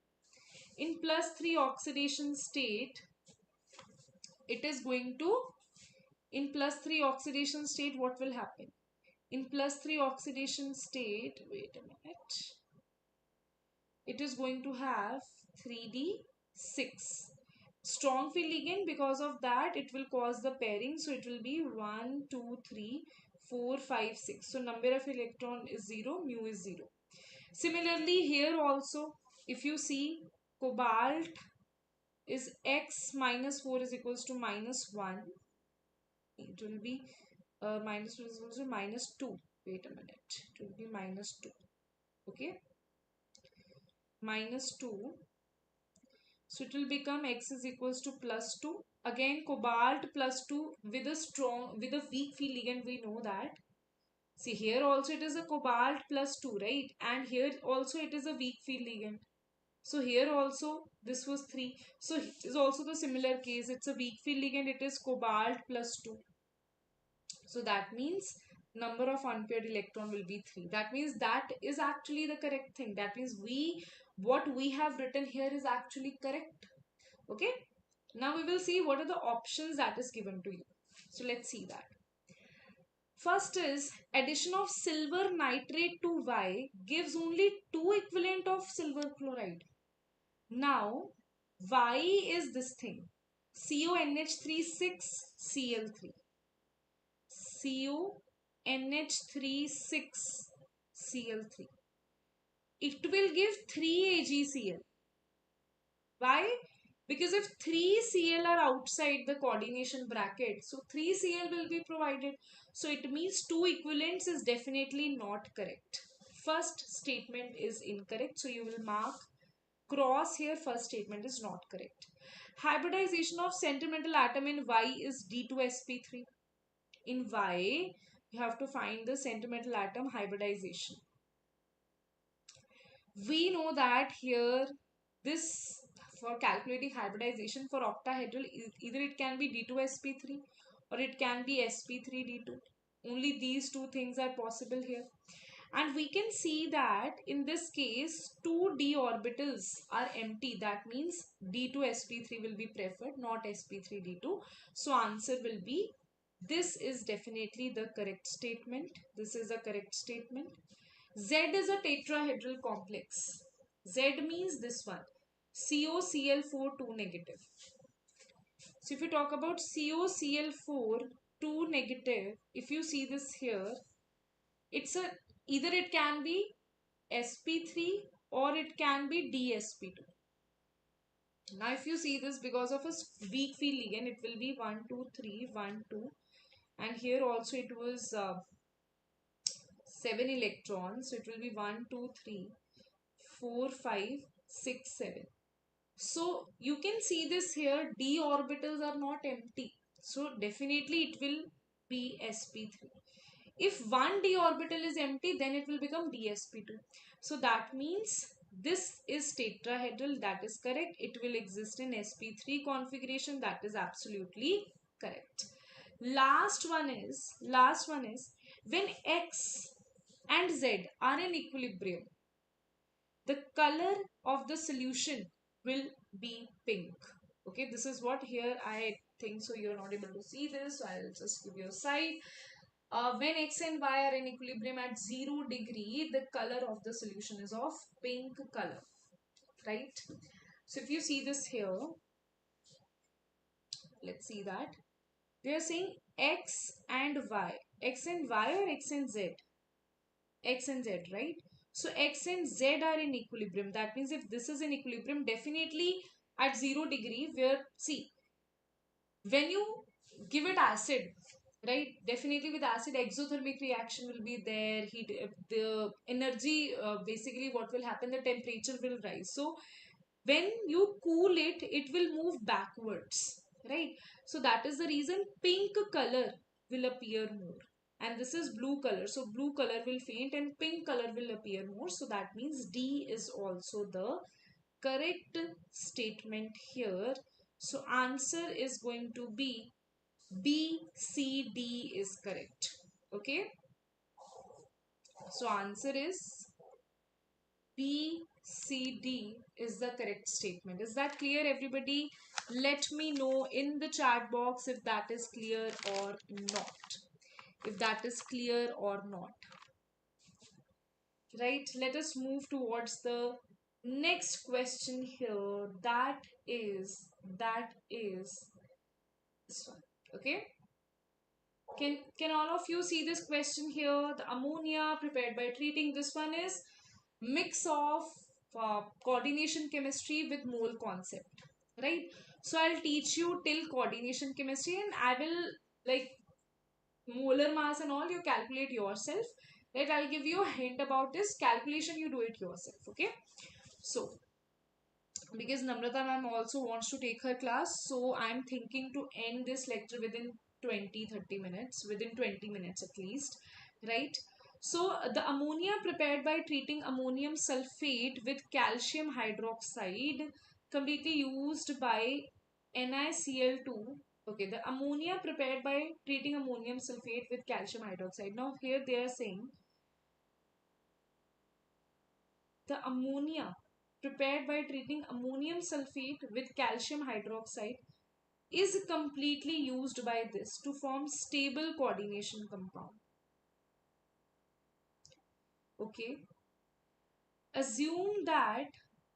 In plus 3 oxidation state, it is going to, in plus 3 oxidation state, what will happen? In plus 3 oxidation state, wait a minute, it is going to have 3d6. Strong field ligand, because of that, it will cause the pairing. So it will be 1, 2, 3, 4, 5, 6. So number of electron is 0, mu is 0. Similarly, here also, if you see cobalt is X minus 4 is equals to minus 1. It will be minus 4 is equals to minus 2. Wait a minute. It will be minus 2. Okay. Minus 2. So it will become X is equals to plus 2. Again, cobalt plus 2 with a weak field ligand, we know that. See, here also it is a cobalt plus 2, right? And here also it is a weak field ligand. So here also this was 3. So it is also the similar case. It's a weak field ligand. It is cobalt plus 2. So that means number of unpaired electron will be 3. That means that is actually the correct thing. That means what we have written here is actually correct. Okay. Now we will see what are the options that is given to you. So let's see that. First is addition of silver nitrate to Y gives only 2 equivalent of silver chloride. Now Y is this thing, CONH3 6Cl3. CONH3 6Cl3. It will give 3 AgCl. Why? Because if 3Cl are outside the coordination bracket, so 3Cl will be provided. So it means 2 equivalents is definitely not correct. First statement is incorrect. So you will mark cross here. First statement is not correct. Hybridization of sentimental atom in Y is D2sp3. In Y, you have to find the sentimental atom hybridization. We know that here this for calculating hybridization for octahedral either it can be D2sp3 or it can be sp3d2. Only these two things are possible here. And we can see that in this case, two d orbitals are empty. That means d2sp3 will be preferred, not sp3d2. So answer will be, this is definitely the correct statement. This is a correct statement. Z is a tetrahedral complex. Z means this one, COCl4 2 negative. So if you talk about COCl4 2 negative, if you see this here, it's a either it can be sp3 or it can be dsp2. Now if you see this, because of a weak field ligand, it will be 1 2 3 1 2, and here also it was 7 electrons, so it will be 1 2 3 4 5 6 7. So you can see this here, d orbitals are not empty, so definitely it will be sp3. If one d orbital is empty, then it will become dsp2. So that means this is tetrahedral, that is correct. It will exist in sp3 configuration, that is absolutely correct. Last one is when x and z are in equilibrium, the color of the solution will be pink. Okay, this is what here I think so you're not able to see this, so I'll just give you a side. When x and y are in equilibrium at 0 degree, the color of the solution is of pink color, right? So if you see this here, let's see that they are saying x and y, or x and z, right? So x and z are in equilibrium. That means if this is in equilibrium, definitely at 0 degree, where see, when you give it acid, right, definitely with acid exothermic reaction will be there, heat, the energy, basically what will happen, the temperature will rise. So when you cool it, it will move backwards, right? So that is the reason pink color will appear more, and this is blue color, so blue color will faint and pink color will appear more. So that means D is also the correct statement here. So answer is going to be B, C, D is correct. Okay. So answer is B, C, D is the correct statement. Is that clear, everybody? Let me know in the chat box if that is clear or not. If that is clear or not. Right. Let us move towards the next question here. That is this one. Okay. Can all of you see this question here? The ammonia prepared by treating, this one is mix of coordination chemistry with mole concept, right? So I'll teach you till coordination chemistry, and I will, like, molar mass and all you calculate yourself, right? I'll give you a hint about this calculation, you do it yourself. Okay, so because Namrata ma'am also wants to take her class, so I'm thinking to end this lecture within 20-30 minutes, within 20 minutes at least, right? So the ammonia prepared by treating ammonium sulfate with calcium hydroxide, completely used by NiCl2. Okay, the ammonia prepared by treating ammonium sulfate with calcium hydroxide. Now here they are saying the ammonia prepared by treating ammonium sulfate with calcium hydroxide is completely used by this to form stable coordination compound. Okay. Assume that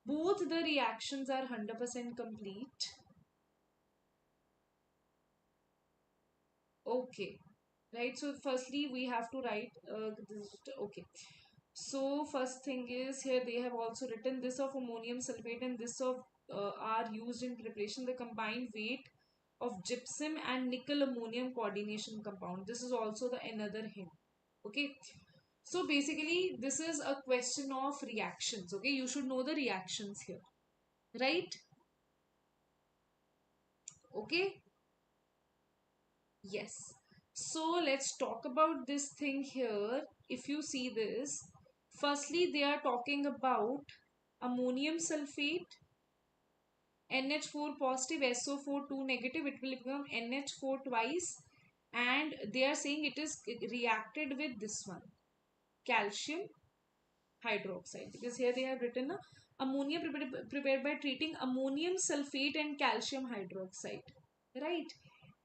both the reactions are 100% complete. Okay. Right. So firstly we have to write this. Okay. So first thing is here they have also written this of ammonium sulfate and this of are used in preparation the combined weight of gypsum and nickel ammonium coordination compound. This is also the another hint. Okay. So basically this is a question of reactions. Okay. You should know the reactions here. Right? Okay. Yes. So let's talk about this thing here. If you see this, firstly they are talking about ammonium sulfate, NH4 positive, SO4 2 negative, it will become NH4 twice, and they are saying it is reacted with this one, calcium hydroxide, because here they have written ammonia prepared by treating ammonium sulfate and calcium hydroxide, right?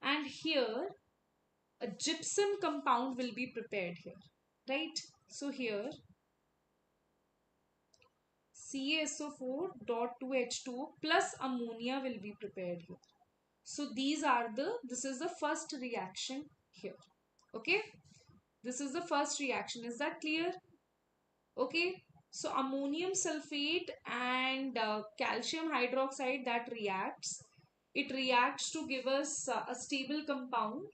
And here a gypsum compound will be prepared here, right? So here CaSO4.2H2O plus ammonia will be prepared here. So this is the first reaction here. Okay. This is the first reaction. Is that clear? Okay. So ammonium sulfate and calcium hydroxide that reacts. It reacts to give us a stable compound,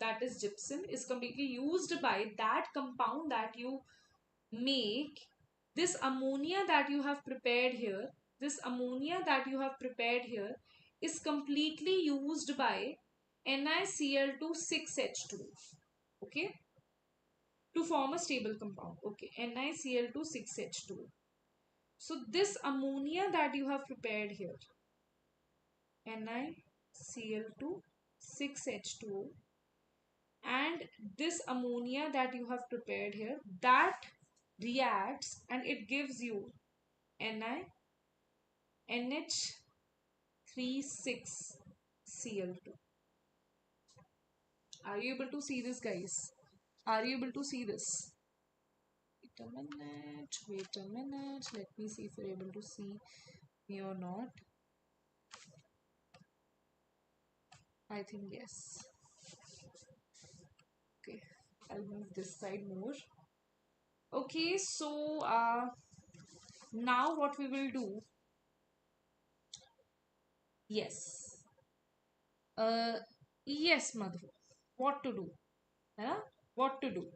that is gypsum, is completely used by that compound that you make. This ammonia that you have prepared here, this ammonia that you have prepared here is completely used by NiCl2 6H2, okay, to form a stable compound. Okay, NiCl2 6H2. So this ammonia that you have prepared here, NiCl2 6H2, and this ammonia that you have prepared here, that reacts and it gives you Ni NH36Cl2. Are you able to see this, guys? Are you able to see this? Wait a minute. Wait a minute. Let me see if you're able to see me or not. I think yes. Okay. I'll move this side more. Okay, so now what we will do? Yes. Uh, yes, Madhu. What to do? Huh? What to do?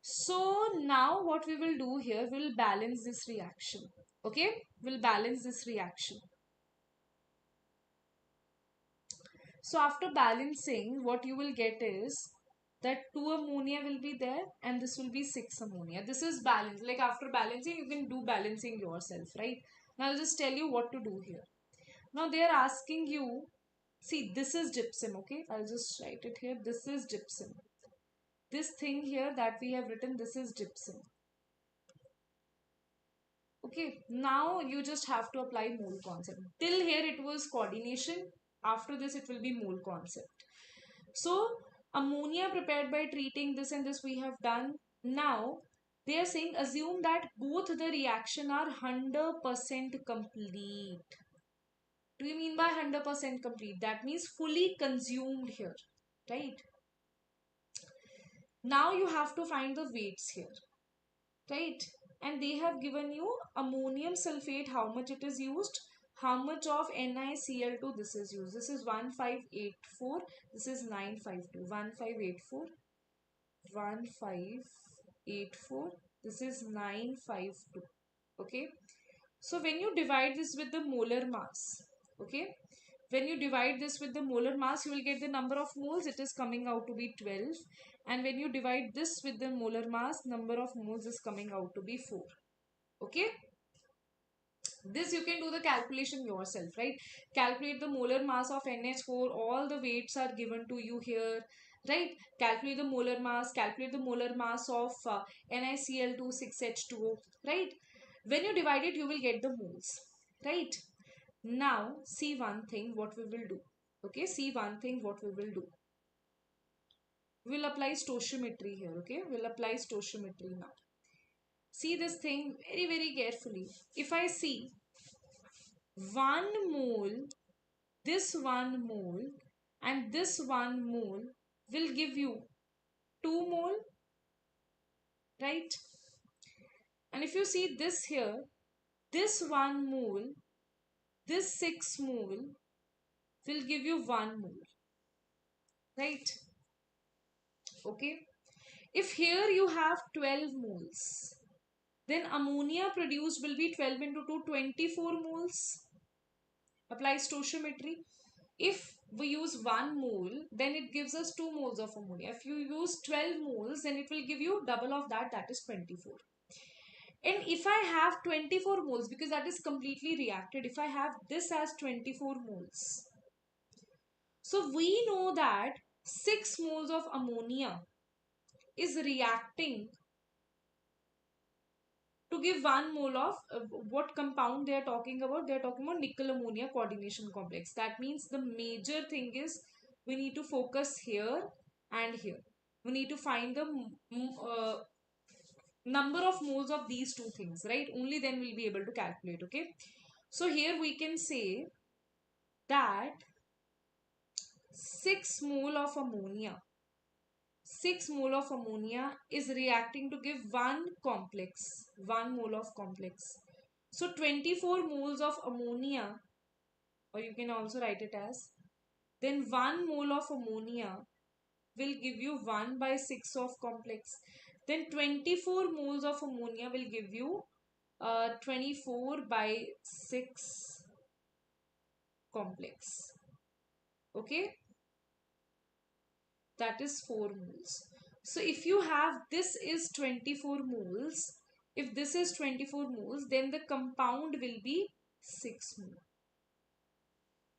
So now what we will do here, we'll balance this reaction. Okay, we'll balance this reaction. So after balancing, what you will get is that 2 ammonia will be there and this will be 6 ammonia. This is balance. Like after balancing, you can do balancing yourself, right? Now I'll just tell you what to do here. Now they are asking you, see this is gypsum, okay? I'll just write it here. This is gypsum. This thing here that we have written, this is gypsum. Okay, now you just have to apply mole concept. Till here it was coordination. After this it will be mole concept. So ammonia prepared by treating this and this we have done. Now they are saying assume that both the reaction are 100% complete. Do you mean by 100% complete? That means fully consumed here, right? Now you have to find the weights here, right? And they have given you ammonium sulfate, how much it is used, how much of NiCl2 this is used. This is 1584, this is 952, 1584, 1584, this is 952. Okay, so when you divide this with the molar mass, okay, when you divide this with the molar mass, you will get the number of moles. It is coming out to be 12. And when you divide this with the molar mass, number of moles is coming out to be 4. Okay. This you can do the calculation yourself, right? Calculate the molar mass of NH4. All the weights are given to you here, right? Calculate the molar mass. Calculate the molar mass of NiCl2 6H2O, right? When you divide it, you will get the moles, right? Now, see one thing what we will do. Okay, see one thing what we will do. We'll apply stoichiometry here, okay? We'll apply stoichiometry now. See this thing very, very carefully. If I see 1 mole, this 1 mole and this 1 mole will give you 2 mole, right? And if you see this here, this 1 mole, this 6 mole will give you 1 mole, right? Okay. If here you have 12 moles, then ammonia produced will be 12 into 2, 24 moles. Apply stoichiometry. If we use 1 mole, then it gives us 2 moles of ammonia. If you use 12 moles, then it will give you double of that, that is 24. And if I have 24 moles, because that is completely reacted, if I have this as 24 moles, so we know that 6 moles of ammonia is reacting to give 1 mole of what compound they are talking about. They are talking about nickel ammonia coordination complex. That means the major thing is we need to focus here and here. We need to find the number of moles of these two things, right? Only then we'll be able to calculate, okay? So here we can say that 6 mole of ammonia 6 mole of ammonia is reacting to give 1 mole of complex. So 24 moles of ammonia, or you can also write it as, then 1 mole of ammonia will give you 1 by 6 of complex. Then 24 moles of ammonia will give you 24 by 6 complex. Okay, that is 4 moles. So if you have this is 24 moles, if this is 24 moles, then the compound will be 6 moles.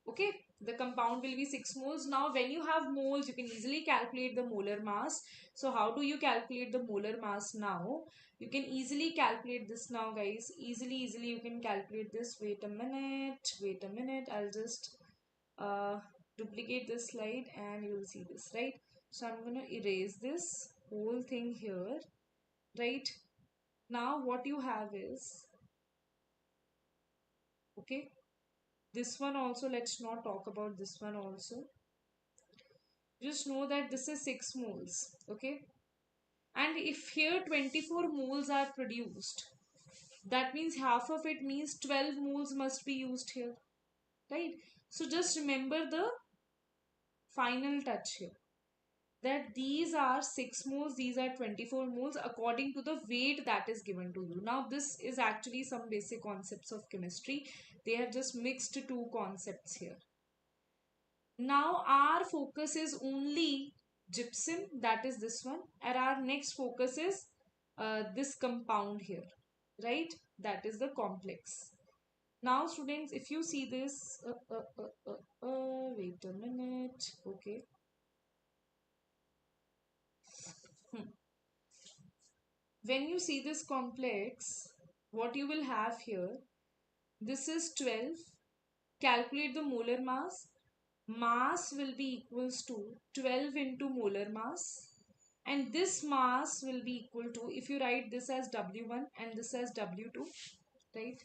Okay, the compound will be 6 moles. Now when you have moles, you can easily calculate the molar mass. So how do you calculate the molar mass now? You can easily calculate this now, guys. Easily you can calculate this. Wait a minute. I'll just duplicate this slide and you will see this, right? So I'm going to erase this whole thing here, right? Now what you have is, okay, this one also, let's not talk about this one also. Just know that this is 6 moles, okay? And if here 24 moles are produced, that means half of it means 12 moles must be used here, right? So just remember the final touch here, that these are 6 moles, these are 24 moles according to the weight that is given to you. Now this is actually some basic concepts of chemistry. They have just mixed two concepts here. Now our focus is only gypsum, that is this one, and our next focus is this compound here, right? That is the complex. Now students, if you see this, wait a minute, okay. When you see this complex, what you will have here, this is 12. Calculate the molar mass. Mass will be equals to 12 into molar mass. And this mass will be equal to, if you write this as W1 and this as W2, right?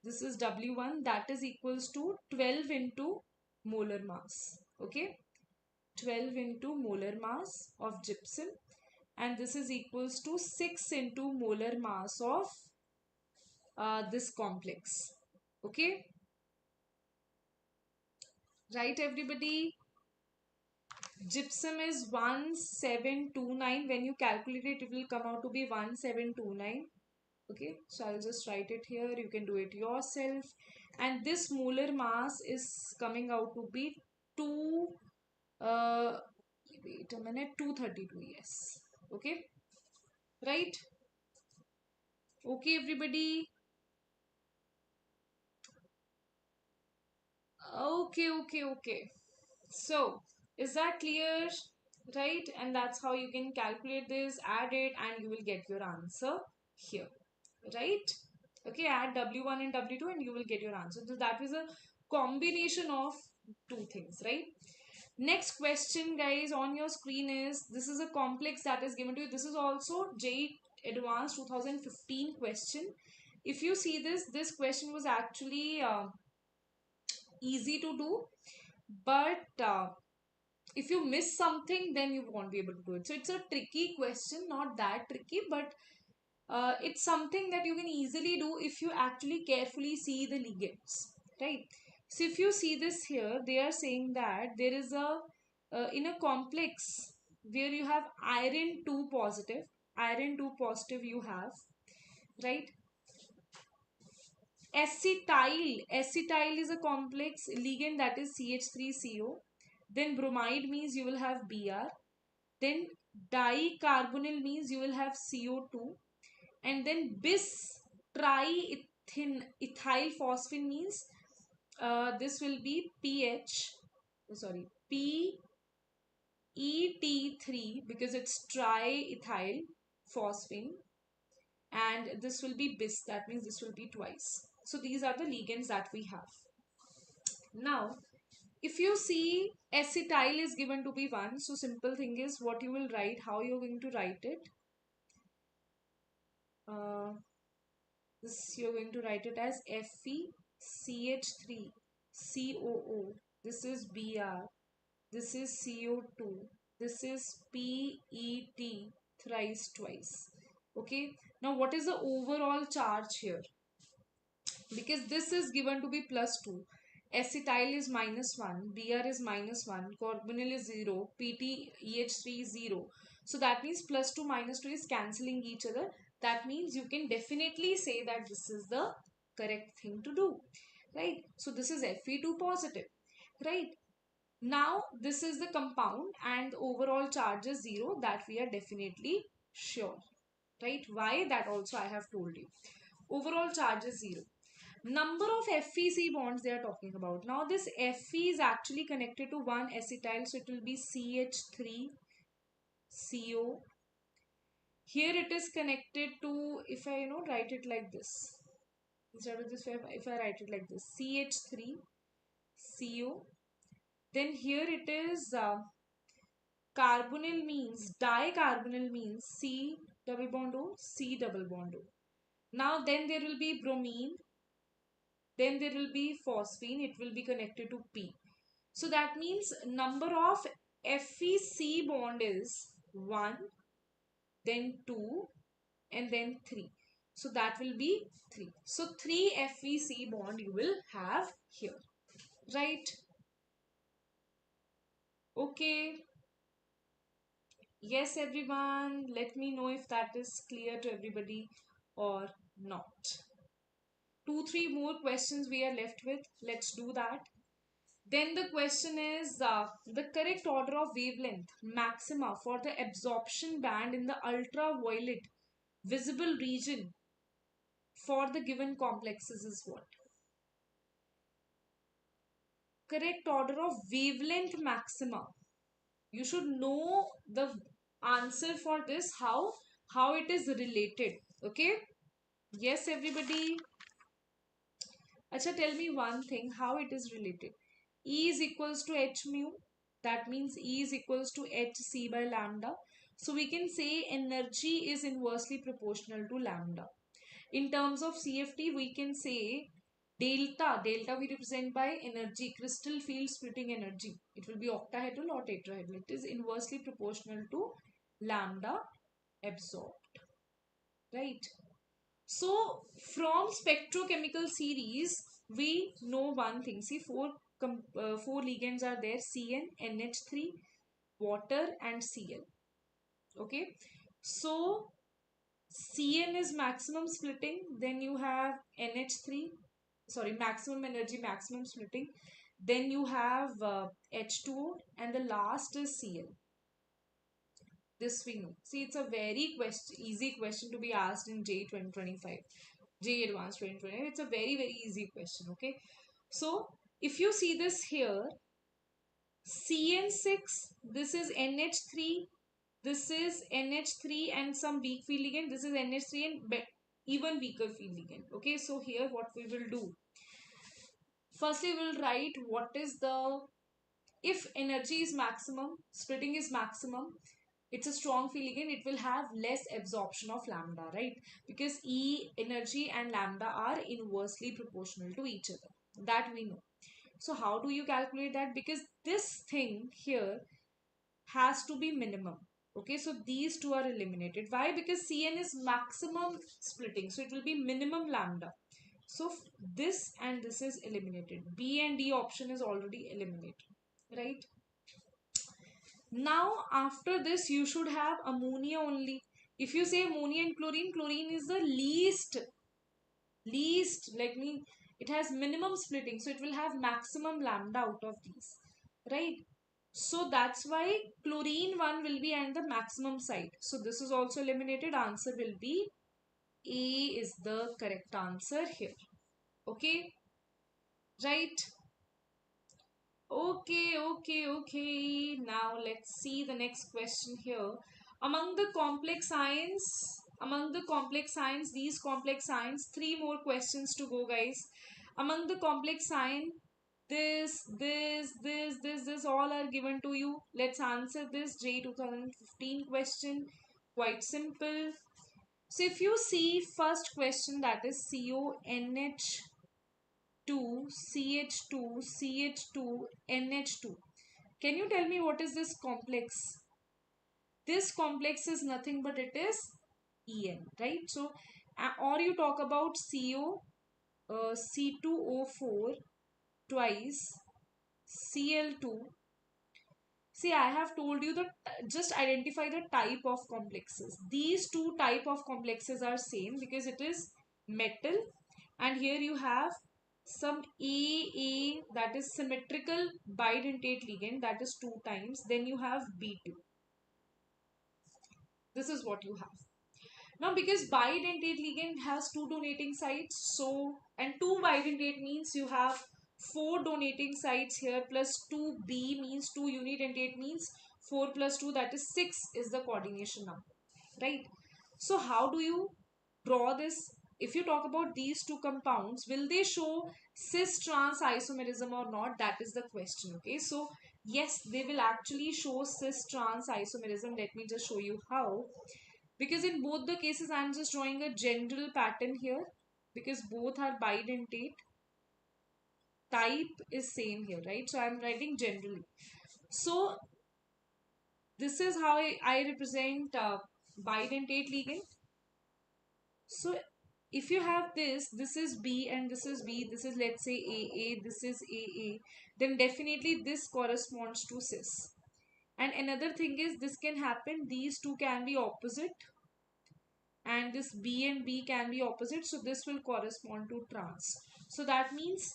This is W1, that is equals to 12 into molar mass. Okay? 12 into molar mass of gypsum, and this is equals to 6 into molar mass of this complex. Okay, right everybody? Gypsum is 1729. When you calculate it, it will come out to be 1729. Okay, so I'll just write it here. You can do it yourself. And this molar mass is coming out to be 2 wait a minute, 232. Yes, okay, right? Okay everybody. Okay. So is that clear? Right? And that's how you can calculate this, add it, and you will get your answer here. Right? Okay, add W1 and W2 and you will get your answer. So that is a combination of two things, right? Next question, guys, on your screen is, this is a complex that is given to you. This is also JEE Advanced 2015 question. If you see this question was actually easy to do, but if you miss something, then you won't be able to do it. So it's a tricky question, not that tricky, but it's something that you can easily do if you actually carefully see the ligands, right? So if you see this here, they are saying that there is a in a complex where you have iron 2 positive, you have, right? Acetyl is a complex ligand, that is CH3CO. Then bromide means you will have Br. Then dicarbonyl means you will have CO2. And then bis triethyl phosphine means this will be PET3, because it's triethyl phosphine, and this will be bis, that means this will be twice. So these are the ligands that we have. Now, if you see acetyl is given to be 1, so simple thing is what you will write, how you're going to write it. This you're going to write it as FeCH3COO. This is Br. This is CO2. This is PET thrice twice. Okay. Now what is the overall charge here? Because this is given to be +2. Acetyl is -1, Br is -1, carbonyl is 0, PTEH3 is 0. So that means +2 -2 is cancelling each other. That means you can definitely say that this is the correct thing to do, right? So this is Fe2 positive, right? Now this is the compound and the overall charge is 0, that we are definitely sure, right? Why? That also I have told you. Overall charge is 0. Number of FeC bonds they are talking about. Now this Fe is actually connected to one acetyl, so it will be CH3CO. Here it is connected to, if I write it like this, instead of this, if I write it like this, CH3CO. Then here it is carbonyl means, dicarbonyl means C double bond O, C double bond O. Now then there will be bromine. Then there will be phosphine, it will be connected to P. So that means number of FeC bond is 1, then 2, and then 3. So that will be 3. So 3 FeC bond you will have here, right? Okay. Yes, everyone, let me know if that is clear to everybody or not. 2-3 more questions we are left with. Let's do that. Then the question is the correct order of wavelength maxima for the absorption band in the ultraviolet visible region for the given complexes is what? Correct order of wavelength maxima. You should know the answer for this, how it is related. Okay? Yes, everybody. Acha, tell me one thing, how it is related. E is equals to h mu. That means E is equals to hc by lambda. So we can say energy is inversely proportional to lambda. In terms of CFT, we can say delta. Delta we represent by energy, crystal field splitting energy. It will be octahedral or tetrahedral. It is inversely proportional to lambda absorbed. Right? So from spectrochemical series, we know one thing. See, four ligands are there: CN, NH3, water, and Cl. Okay. So CN is maximum splitting. Then you have NH3. Sorry, maximum energy, maximum splitting. Then you have H2O, and the last is Cl. This we know. See, it's a very easy question to be asked in JEE 2025. JEE Advanced 2025. It's a very easy question. Okay. So, if you see this here, CN6, this is NH3, this is NH3 and some weak field ligand. This is NH3 and even weaker field ligand. Okay. So, here what we will do. Firstly, we will write what is the, if energy is maximum, splitting is maximum, it's a strong field ligand, it will have less absorption of lambda, right? Because E energy and lambda are inversely proportional to each other. That we know. So how do you calculate that? Because this thing here, has to be minimum. Okay, so these two are eliminated. Why? Because Cn is maximum splitting, so it will be minimum lambda. So this and this is eliminated. B and D option is already eliminated, right? Now after this you should have ammonia only. If you say ammonia and chlorine, chlorine is the least, like me, it has minimum splitting, so it will have maximum lambda out of these, right? So that's why chlorine one will be at the maximum side. So this is also eliminated. Answer will be A is the correct answer here. Okay, right? Okay. Now let's see the next question here. Among the complex ions, these complex ions, three more questions to go, guys. Among the complex ion, this, all are given to you. Let's answer this JEE 2015 question. Quite simple. So if you see first question, that is CONH2, CH2, CH2, NH2. Can you tell me what is this complex? This complex is nothing but it is En, right? So, or you talk about CO, C2O4 twice, Cl2. See, I have told you that just identify the type of complexes. These two type of complexes are same because it is metal, and here you have some AA, that is symmetrical bidentate ligand, that is 2 times. Then you have B2. This is what you have. Now because bidentate ligand has 2 donating sites, so, and 2 bidentate means you have 4 donating sites here, plus 2B means 2 unidentate means 4 plus 2, that is 6 is the coordination number, right? So how do you draw this? If you talk about these two compounds, will they show cis-trans isomerism or not? That is the question. Okay, so yes, they will actually show cis-trans isomerism. Let me just show you how. Because in both the cases I am just drawing a general pattern here, because both are bidentate, type is same here, right? So I am writing generally. So this is how I represent bidentate ligand. So if you have this is B and this is B, this is, let's say, AA, this is AA, then definitely this corresponds to cis. And another thing is, this can happen, these two can be opposite, and this B and B can be opposite, so this will correspond to trans. So that means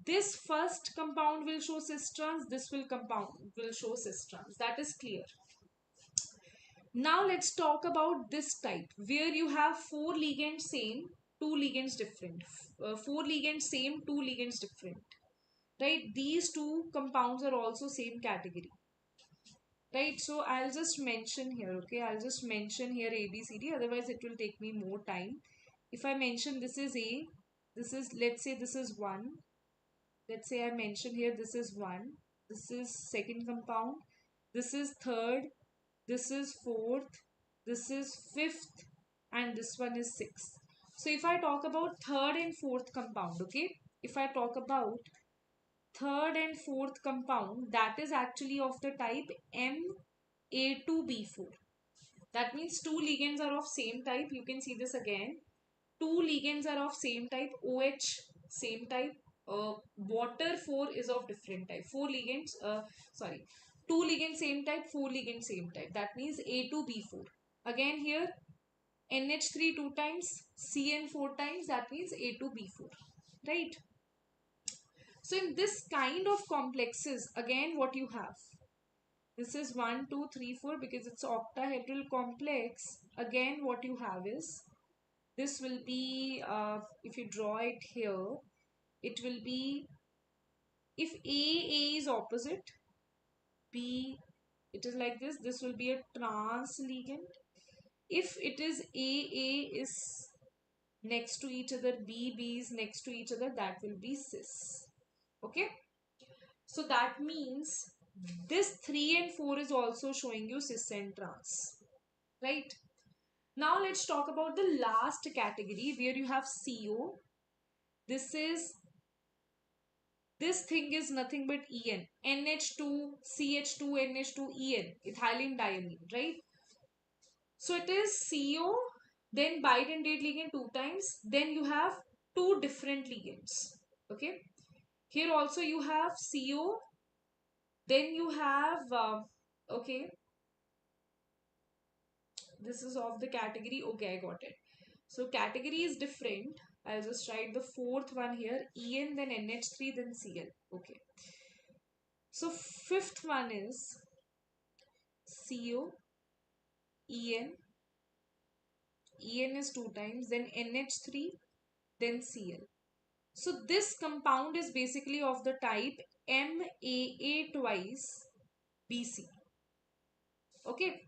this first compound will show cis-trans, this will show cis-trans. That is clear. Now let's talk about this type where you have 4 ligands same, 2 ligands different. 4 ligands same, 2 ligands different. Right? These two compounds are also same category. Right? So I'll just mention here, okay? I'll just mention here A, B, C, D. Otherwise it will take me more time. If I mention this is A, this is, let's say this is 1. Let's say I mention here this is 1. This is second compound. This is third. This is fourth, this is fifth, and this one is sixth. So if I talk about third and fourth compound, okay, if I talk about third and fourth compound, that is actually of the type Ma2B4. That means 2 ligands are of same type. You can see this again. 2 ligands are of same type. OH same type. Water 4 is of different type. 4 ligands, sorry, 2 ligands same type, 4 ligands same type. That means A2B4. Again here NH3 2 times, Cn 4 times. That means A2B4. Right? So in this kind of complexes, again what you have, this is 1, 2, 3, 4 because it's octahedral complex. Again what you have is, this will be, if you draw it here, it will be, if A is opposite, B, it is like this will be a trans ligand. If it is A is next to each other, B is next to each other, that will be cis. Okay. So that means this 3 and 4 is also showing you cis and trans. Right. Now let's talk about the last category where you have CO. This is this thing is nothing but En. NH2, CH2, NH2, En, ethylene diamine, right? So it is CO, then bidentate ligand two times, then you have two different ligands. Okay. Here also you have CO, then you have, okay, this is of the category, okay, I got it. So category is different. I'll just write the fourth one here, En, then NH3, then Cl. Okay. So fifth one is CO, En, En is two times, then NH3, then Cl. So this compound is basically of the type MAA twice BC. Okay.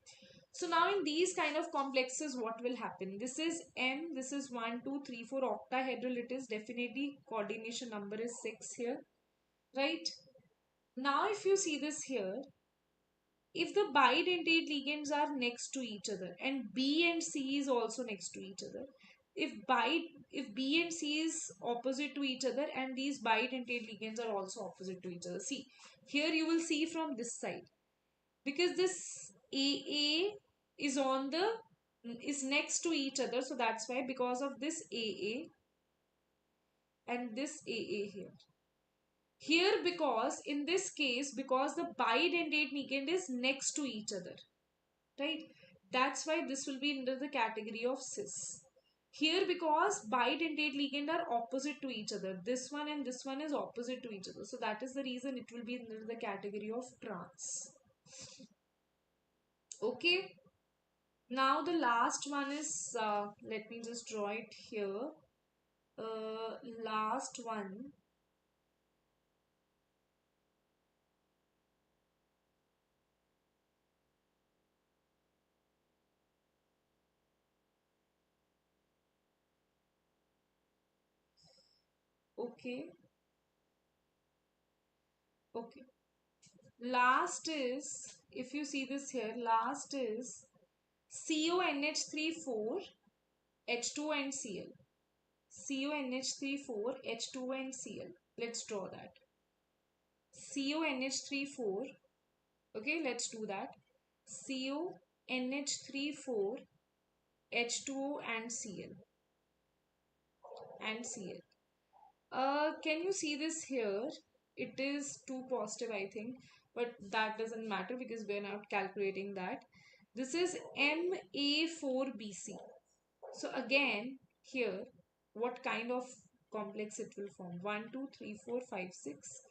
So now in these kind of complexes, what will happen? This is M, this is 1, 2, 3, 4 octahedral. It is definitely coordination number is 6 here, right? Now if you see this here, if the bidentate ligands are next to each other and B and C is also next to each other, if B and C is opposite to each other and these bidentate ligands are also opposite to each other. See, here you will see from this side, because this AA is on the is next to each other, so that's why, because of this AA and this AA here, because in this case, because the bidentate ligand is next to each other, right? That's why this will be under the category of cis. Here, because bidentate ligand are opposite to each other, this one and this one is opposite to each other, so that is the reason it will be under the category of trans. Okay. Now the last one is, let me just draw it here. Last one. Okay. Okay. Last is, if you see this here, last is CONH34, H2 and Cl. CONH34, H2 and Cl. Let's draw that. CONH34. Okay, let's do that. CONH34, H2O and Cl. And Cl. Can you see this here? It is too positive, I think, but that doesn't matter because we're not calculating that. This is Ma4BC. So again, here, what kind of complex it will form? 1, 2, 3, 4, 5, 6.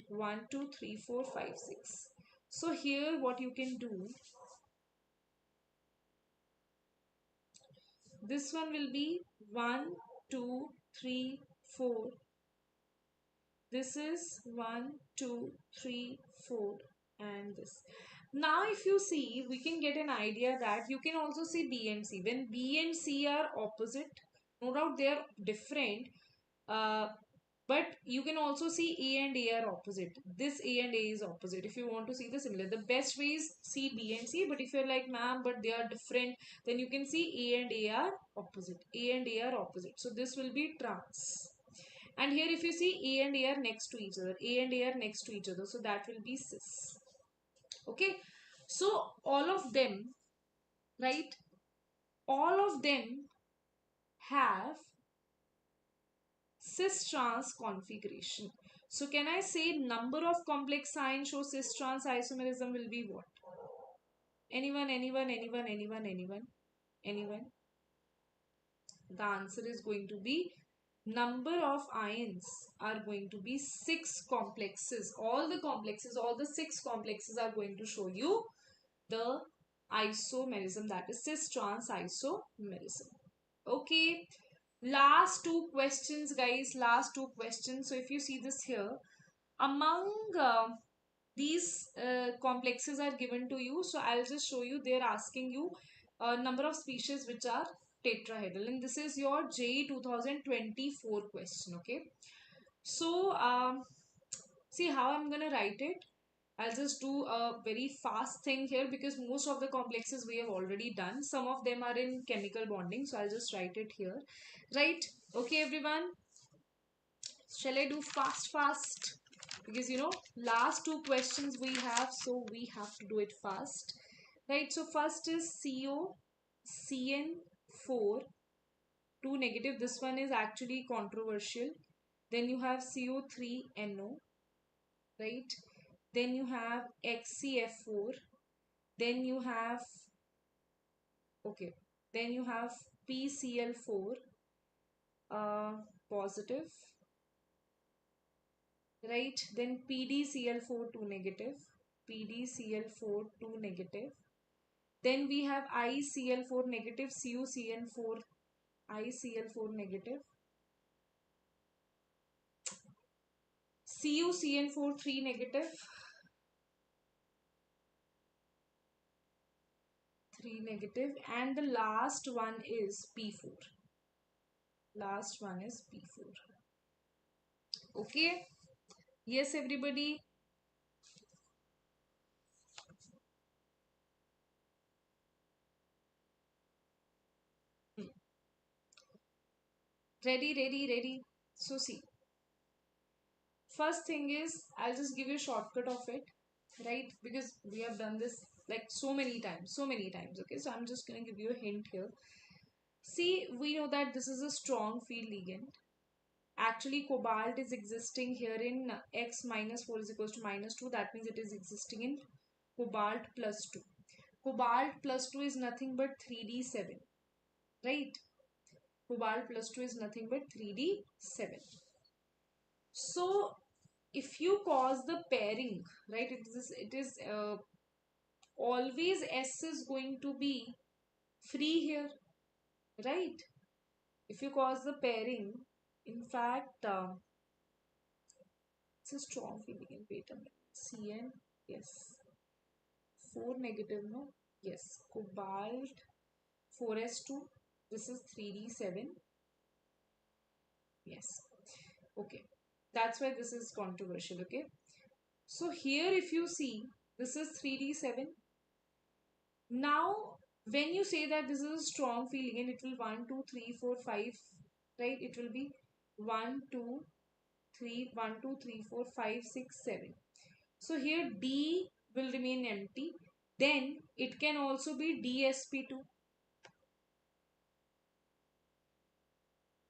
1, 2, 3, 4, 5, 6. So here, what you can do, this one will be 1, 2, 3, 4. This is 1, 2, 3, 4, and this. Now, if you see, we can get an idea that you can also see B and C. When B and C are opposite, no doubt they are different, uh, but you can also see A and A are opposite. This A and A is opposite. If you want to see the similar, the best way is see B and C. But if you're like, ma'am, but they are different, then you can see A and A are opposite. A and A are opposite. So this will be trans. And here if you see A and A are next to each other. A and A are next to each other. So that will be cis. Okay. So all of them, right? All of them have cis-trans configuration. So can I say number of complex ions show cis-trans isomerism will be what? Anyone, anyone, anyone, anyone, anyone, anyone? The answer is going to be number of ions are going to be 6 complexes. All the complexes, all the 6 complexes are going to show you the isomerism, that is cis-trans isomerism. Okay. Last two questions, guys. Last two questions. So if you see this here, among these complexes are given to you. So I'll just show you. They're asking you a number of species which are tetrahedral, and this is your JEE 2024 question. Okay. So see how I'm gonna write it. I'll just do a very fast thing here because most of the complexes we have already done. Some of them are in chemical bonding, so I'll just write it here. Right? Okay, everyone. Shall I do fast? Because last two questions we have, so we have to do it fast. Right, so first is COCN4, 2 negative. This one is actually controversial. Then you have CO3NO, right? Then you have XCF4. Then you have, okay, then you have PCl4 positive, right? Then PDCl4 2 negative, PDCl4 2 negative. Then we have ICl4 negative, CuCN4, ICl4 negative, CuCN4 3 negative, 3 negative, and the last one is P4. Last one is P4. Okay. Yes, everybody. Ready. So see, first thing is I'll just give you a shortcut of it, right? Because we have done this like so many times. Okay, so I'm just gonna give you a hint here. See, we know that this is a strong field ligand. Actually, cobalt is existing here in x minus 4 is equals to minus 2. That means it is existing in cobalt plus 2. Cobalt plus 2 is nothing but 3d7, right? Cobalt plus 2 is nothing but 3d7. So if you cause the pairing, right, it is always S is going to be free here, right? If you cause the pairing, in fact, it's a strong feeling. Wait a minute. CN, yes. 4 negative, no? Yes. Cobalt 4s2. This is 3d7. Yes. Okay. That's why this is controversial, okay? So here if you see, this is 3d7. Now, when you say that this is a strong field ligand, it will 1, 2, 3, 4, 5, right? It will be 1, 2, 3, 1, 2, 3, 4, 5, 6, 7. So here D will remain empty. Then it can also be DsP2,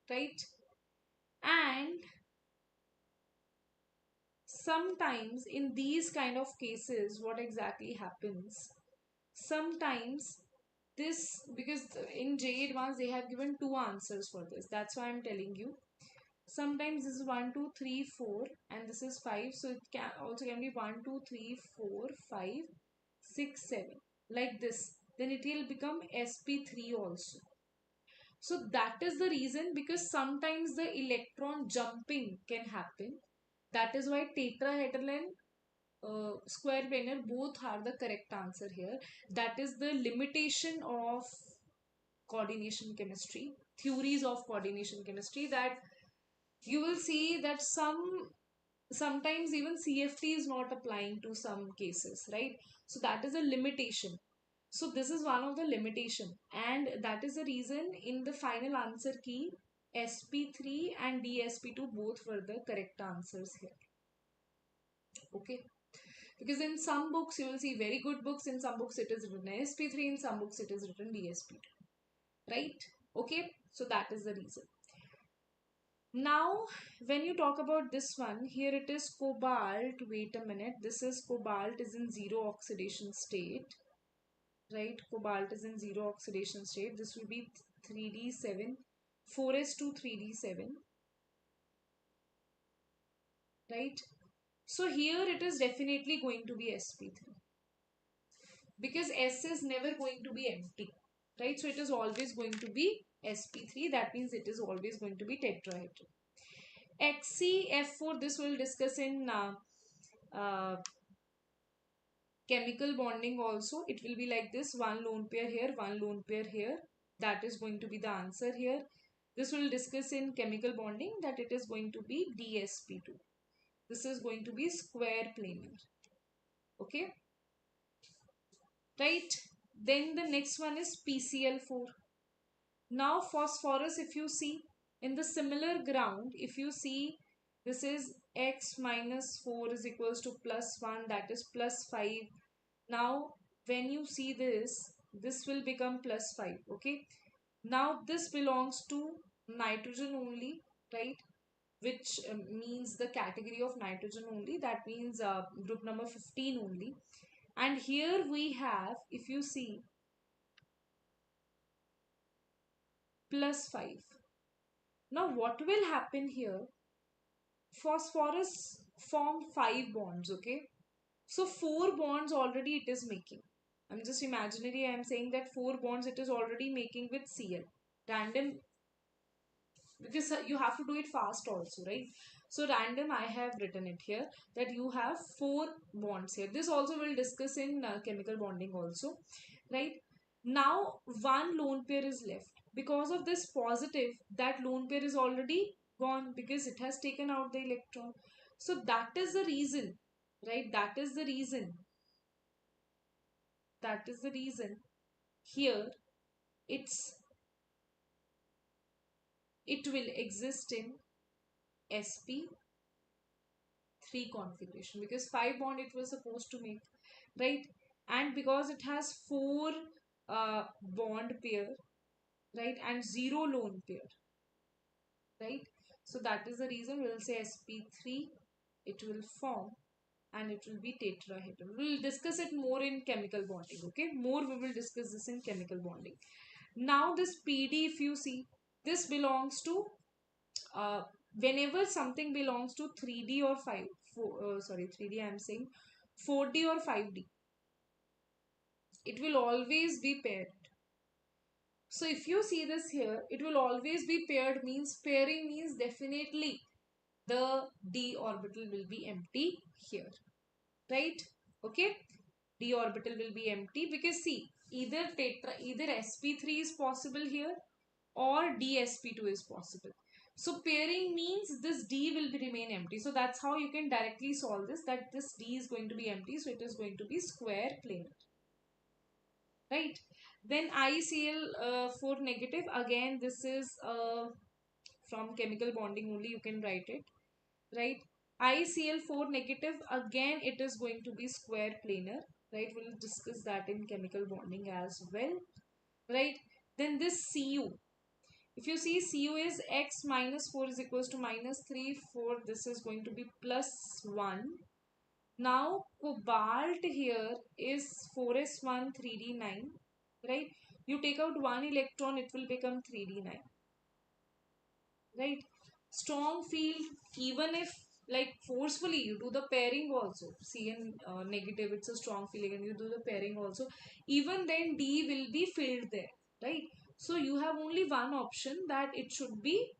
right? And sometimes in these kind of cases, what exactly happens? Sometimes this, because in JEE Advanced they have given two answers for this. That's why I'm telling you. Sometimes this is 1, 2, 3, 4 and this is 5. So it can also can be 1, 2, 3, 4, 5, 6, 7 like this. Then it will become sp3 also. So that is the reason, because sometimes the electron jumping can happen. That is why tetrahedral and square planar both are the correct answer here. That is the limitation of coordination chemistry, theories of coordination chemistry, that you will see that sometimes even CFT is not applying to some cases, right? So that is a limitation. So this is one of the limitation, and that is the reason in the final answer key SP3 and DSP2 both were the correct answers here. Okay, because in some books you will see very good books, in some books it is written SP3, in some books it is written DSP2, right? Okay, so that is the reason. Now, when you talk about this one, here it is cobalt. Wait a minute. This is cobalt is in zero oxidation state, right? Cobalt is in zero oxidation state. This will be 3d7, 4s2 3d7, right? So here it is definitely going to be sp3, because S is never going to be empty, right? So it is always going to be sp3. That means it is always going to be tetrahedral. XCF4, this we'll discuss in uh, chemical bonding also. It will be like this: one lone pair here, one lone pair here. That is going to be the answer here. This will discuss in chemical bonding, that it is going to be DsP2. This is going to be square planar. Okay, right? Then the next one is PCl4. Now phosphorus, if you see in the similar ground, if you see This is x minus 4 is equals to plus 1, that is plus 5. Now when you see this will become plus 5. Okay, now this belongs to nitrogen only, right? Which means the category of nitrogen only, that means group number 15 only. And here we have, if you see, plus 5. Now what will happen here? Phosphorus form 5 bonds, okay? So 4 bonds already it is making. I'm just imaginary, I'm saying that 4 bonds it is already making with Cl. Random, because you have to do it fast also, right? So random, I have written it here that you have 4 bonds here. This also we'll discuss in chemical bonding also, right? Now one lone pair is left. Because of this positive, that lone pair is already gone because it has taken out the electron. So that is the reason, right? That is the reason here it's it will exist in sp3 configuration, because 5 bond it was supposed to make, right? And because it has 4 bond pair, right, and 0 lone pair, right? So that is the reason we'll say sp3 it will form, and it will be tetrahedral. We'll discuss it more in chemical bonding, okay? More we will discuss this in chemical bonding. Now this pd, if you see, this belongs to uh, whenever something belongs to 3D or 3D, I'm saying 4D or 5D, it will always be paired. So if you see this here, it will always be paired, means pairing means definitely the d orbital will be empty here, right? Okay, d orbital will be empty because see, either sp3 is possible here or dsp2 is possible. So pairing means this d will be remain empty. So that's how you can directly solve this, that this d is going to be empty, so it is going to be square planar, right? Then ICl4 negative, again this is from chemical bonding only, you can write it, right? ICl4 negative, again it is going to be square planar, right? We'll discuss that in chemical bonding as well, right? Then this Cu, if you see, Cu is x minus 4 is equals to minus 3, 4, this is going to be plus 1. Now cobalt here is 4s1 3d9, right? You take out one electron, it will become 3d9, right? Strong field, even if like forcefully you do the pairing also, Cn negative, it's a strong field, and you do the pairing also, even then d will be filled there, right? So you have only one option, that it should be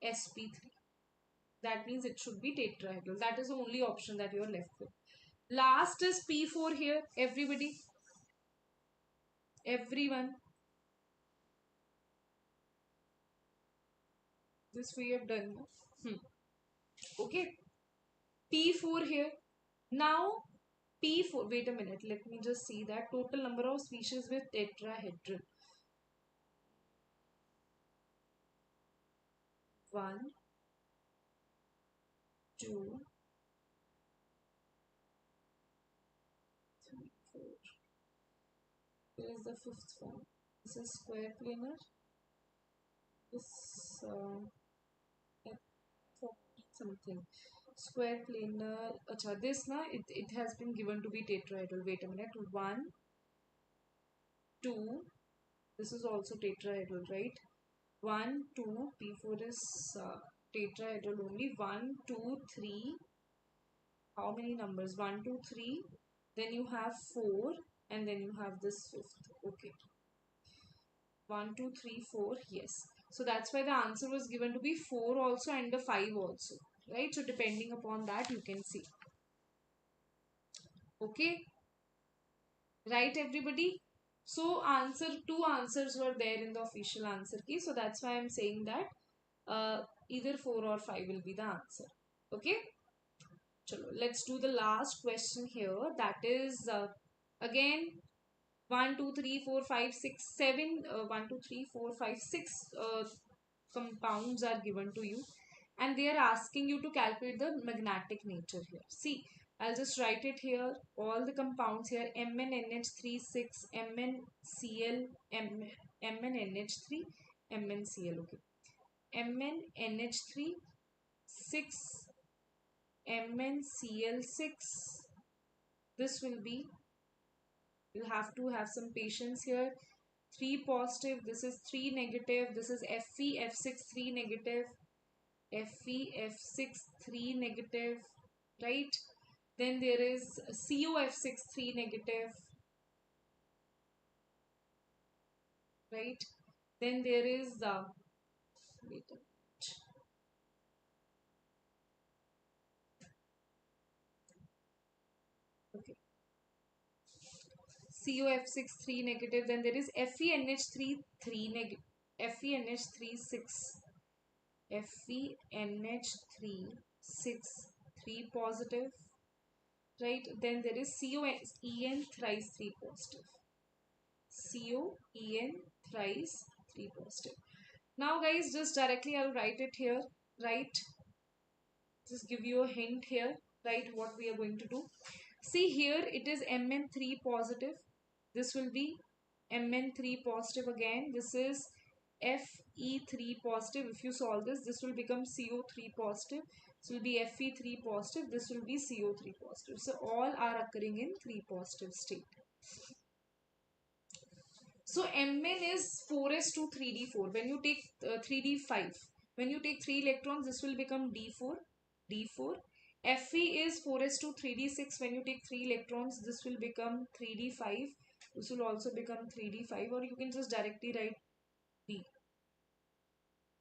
sp3, that means it should be tetrahedral. That is the only option that you are left with. Last is p4 here, everybody, everyone, this we have done. Okay, p4 here. Now p4, wait a minute, let me just see that total number of species with tetrahedral. 1, 2, 3, 4. Here is the fifth one. This is square planar. This something square planar. Acha, this na it has been given to be tetrahedral. Wait a minute. 1, 2. This is also tetrahedral, right? 1, 2. P4 is tetrahedral only. 1, 2, 3. How many numbers? 1, 2, 3. Then you have 4, and then you have this fifth. Okay. 1, 2, 3, 4. Yes. So that's why the answer was given to be 4 also and the 5 also. Right? So depending upon that, you can see. Okay. Right, everybody? So two answers were there in the official answer key. So that's why I'm saying that either 4 or 5 will be the answer. Okay. Chalo, let's do the last question here. That is again 1, 2, 3, 4, 5, 6, 7. 1, 2, 3, 4, 5, 6 compounds are given to you. and they are asking you to calculate the magnetic nature here. See, I'll just write it here. All the compounds here: MnNH3 6, MnCl, MnNH3, MnCl. Okay, MnNH3 6, MnCl6. This will be, you have to have some patience here. 3 positive, this is 3 negative, this is FeF6 3 negative, FeF6 3 negative, right? Then there is COF6 3 negative, right? Then there is wait a minute. Okay, COF6 3 negative. Then there is FeNH3 3 negative, FeNH3 6, FeNH3 6 3 positive, right? Then there is COEN thrice 3 positive, COEN thrice 3 positive. Now guys, just directly I'll write it here, right? Just give you a hint here, right? What we are going to do. See here, it is Mn3 positive. This will be Mn3 positive again. This is Fe3 positive. If you solve this, this will become CO3 positive. This will be Fe3 positive. This will be CO3 positive. So all are occurring in 3 positive state. So Mn is 4s2 3d4. When you take 3d5, when you take 3 electrons, this will become d4, d4. Fe is 4s2 3d6. When you take 3 electrons, this will become 3d5. This will also become 3d5, or you can just directly write d.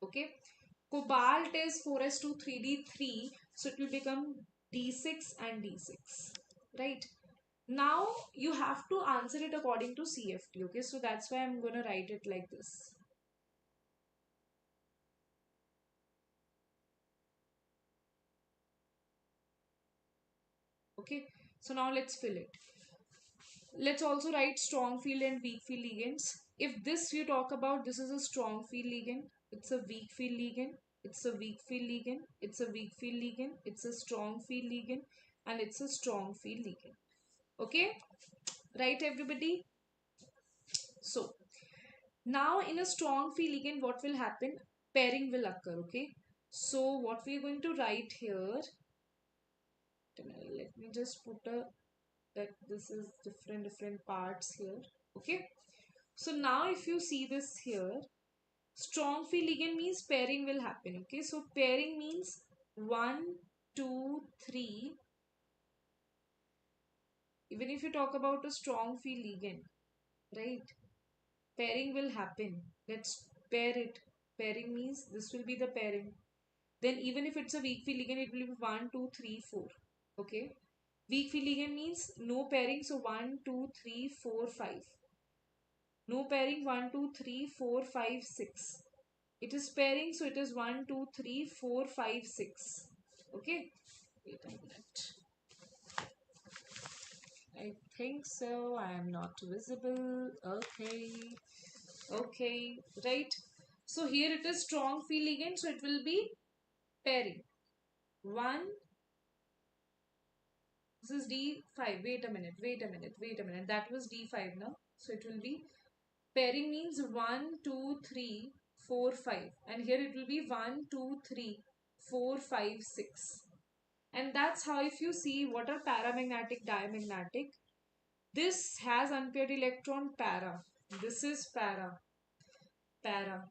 Okay. Cobalt is 4s2 3d3. So it will become d6 and d6. Right. Now you have to answer it according to CFT. Okay, so that's why I'm going to write it like this. Okay, so now let's fill it. Let's also write strong field and weak field ligands. If this you talk about, this is a strong field ligand, it's a weak field ligand, it's a weak field ligand, it's a weak field ligand, it's a strong field ligand, and it's a strong field ligand. Okay, right everybody? So now in a strong field ligand, what will happen? Pairing will occur. Okay, so what we are going to write here, let me just put a, that this is different parts here. Okay, so now if you see this here, strong field ligand means pairing will happen. Okay, so pairing means 1 2 3. Even if you talk about a strong field ligand, right, pairing will happen. Let's pair it. Pairing means this will be the pairing. Then even if it's a weak field ligand, it will be 1 2 3 4. Okay, weak field ligand means no pairing, so 1 2 3 4 5. No pairing, 1 2 3 4 5 6. It is pairing, so it is 1 2 3 4 5 6. Okay, wait a minute. I think so. I am not visible. Okay, okay, right. So here it is strong field ligand, so it will be pairing. 1, this is D5. Wait a minute, wait a minute, wait a minute. That was D5 now. So it will be pairing means 1 2 3 4 5, and here it will be 1 2 3 4 5 6. And that's how, if you see what are paramagnetic, diamagnetic, this has unpaired electron para. This is para, para,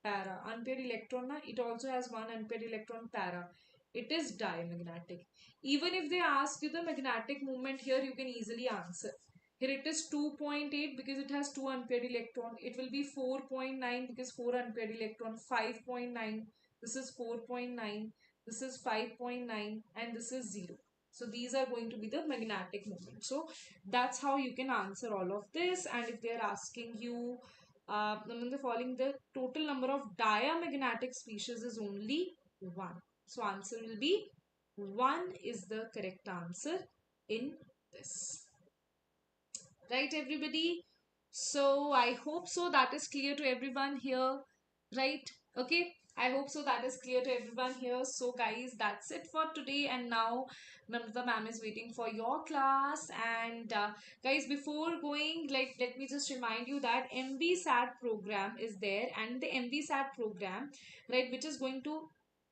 para. Unpaired electron, na, it also has one unpaired electron para. It is diamagnetic. Even if they ask you the magnetic moment here, you can easily answer. Here it is 2.8 because it has 2 unpaired electron. It will be 4.9 because 4 unpaired electron. 5.9. This is 4.9. This is 5.9, and this is 0. So these are going to be the magnetic moment. So that's how you can answer all of this. And if they are asking you, among the following, the total number of diamagnetic species is only 1. So answer will be 1 is the correct answer in this. Right everybody? So I hope so that is clear to everyone here. Right? Okay. I hope so that is clear to everyone here. So guys, that's it for today. And now Namrata ma'am is waiting for your class. And guys, before going, like, let me just remind you that MBSAT program is there, and the MBSAT program, right, which is going to,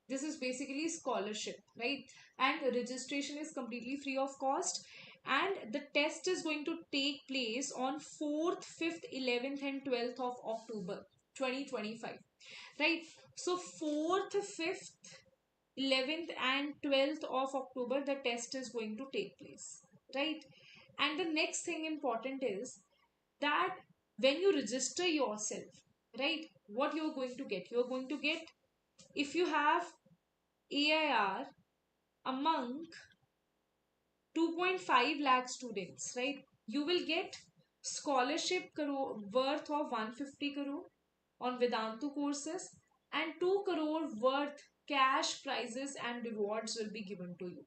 this is basically scholarship, right? And registration is completely free of cost. And the test is going to take place on 4th, 5th, 11th, and 12th of October 2025, right? So 4th, 5th, 11th and 12th of October the test is going to take place, right? And the next thing important is that when you register yourself, right, what you're going to get, you're going to get, if you have AIR among 2.5 lakh students, right, you will get scholarship worth of 150 crore on Vedantu courses, and 2 crore worth cash prizes and rewards will be given to you.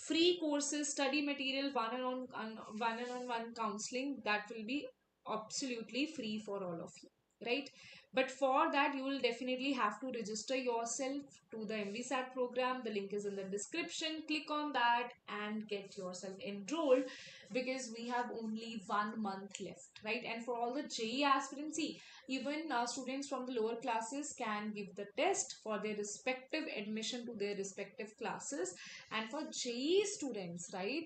Free courses, study material, one-on-one counseling, that will be absolutely free for all of you, right? But for that, you will definitely have to register yourself to the MVSAT program. The link is in the description. Click on that and get yourself enrolled, because we have only 1 month left, right? And for all the JEE aspirants, see, even students from the lower classes can give the test for their respective admission to their respective classes. And for JEE students, right,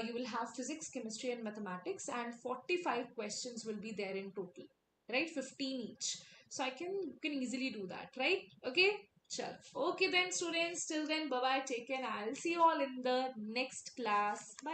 you will have physics, chemistry, and mathematics, and 45 questions will be there in total, right? 15 each. So I can, you can easily do that, right? Okay. Chal. Okay then, students. Till then, bye bye. Take care. And I'll see you all in the next class. Bye.